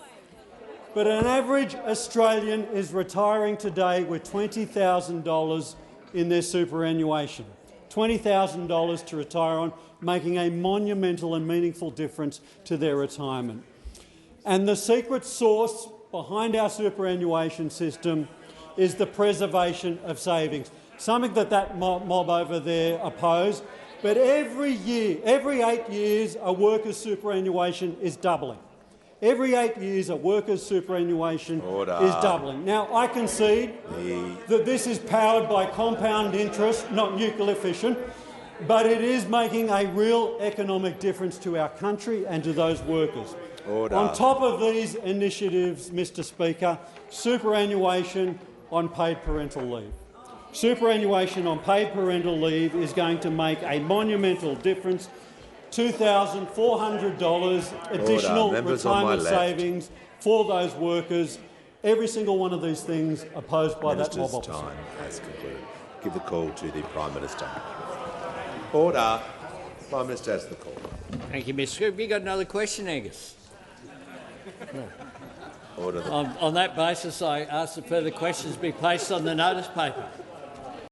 S: but an average Australian is retiring today with $20,000 in their superannuation. $20,000 to retire on, making a monumental and meaningful difference to their retirement. And the secret sauce behind our superannuation system is the preservation of savings, something that mob over there opposed. But every year, every 8 years, a worker's superannuation is doubling. Every 8 years, a worker's superannuation is doubling. Now, I concede that this is powered by compound interest, not nuclear fission, but it is making a real economic difference to our country and to those workers. On top of these initiatives, Mr. Speaker, superannuation on paid parental leave. Superannuation on paid parental leave is going to make a monumental difference. $2,400 additional retirement savings for those workers. Every single one of these things opposed by that mob opposite.
A: Time has concluded. Give the call to the Prime Minister. Order. Prime Minister has the call.
C: Thank you, Mr. Speaker. Have you got another question, Angus? No.
A: Order.
C: On that basis, I ask that further questions be placed on the notice paper.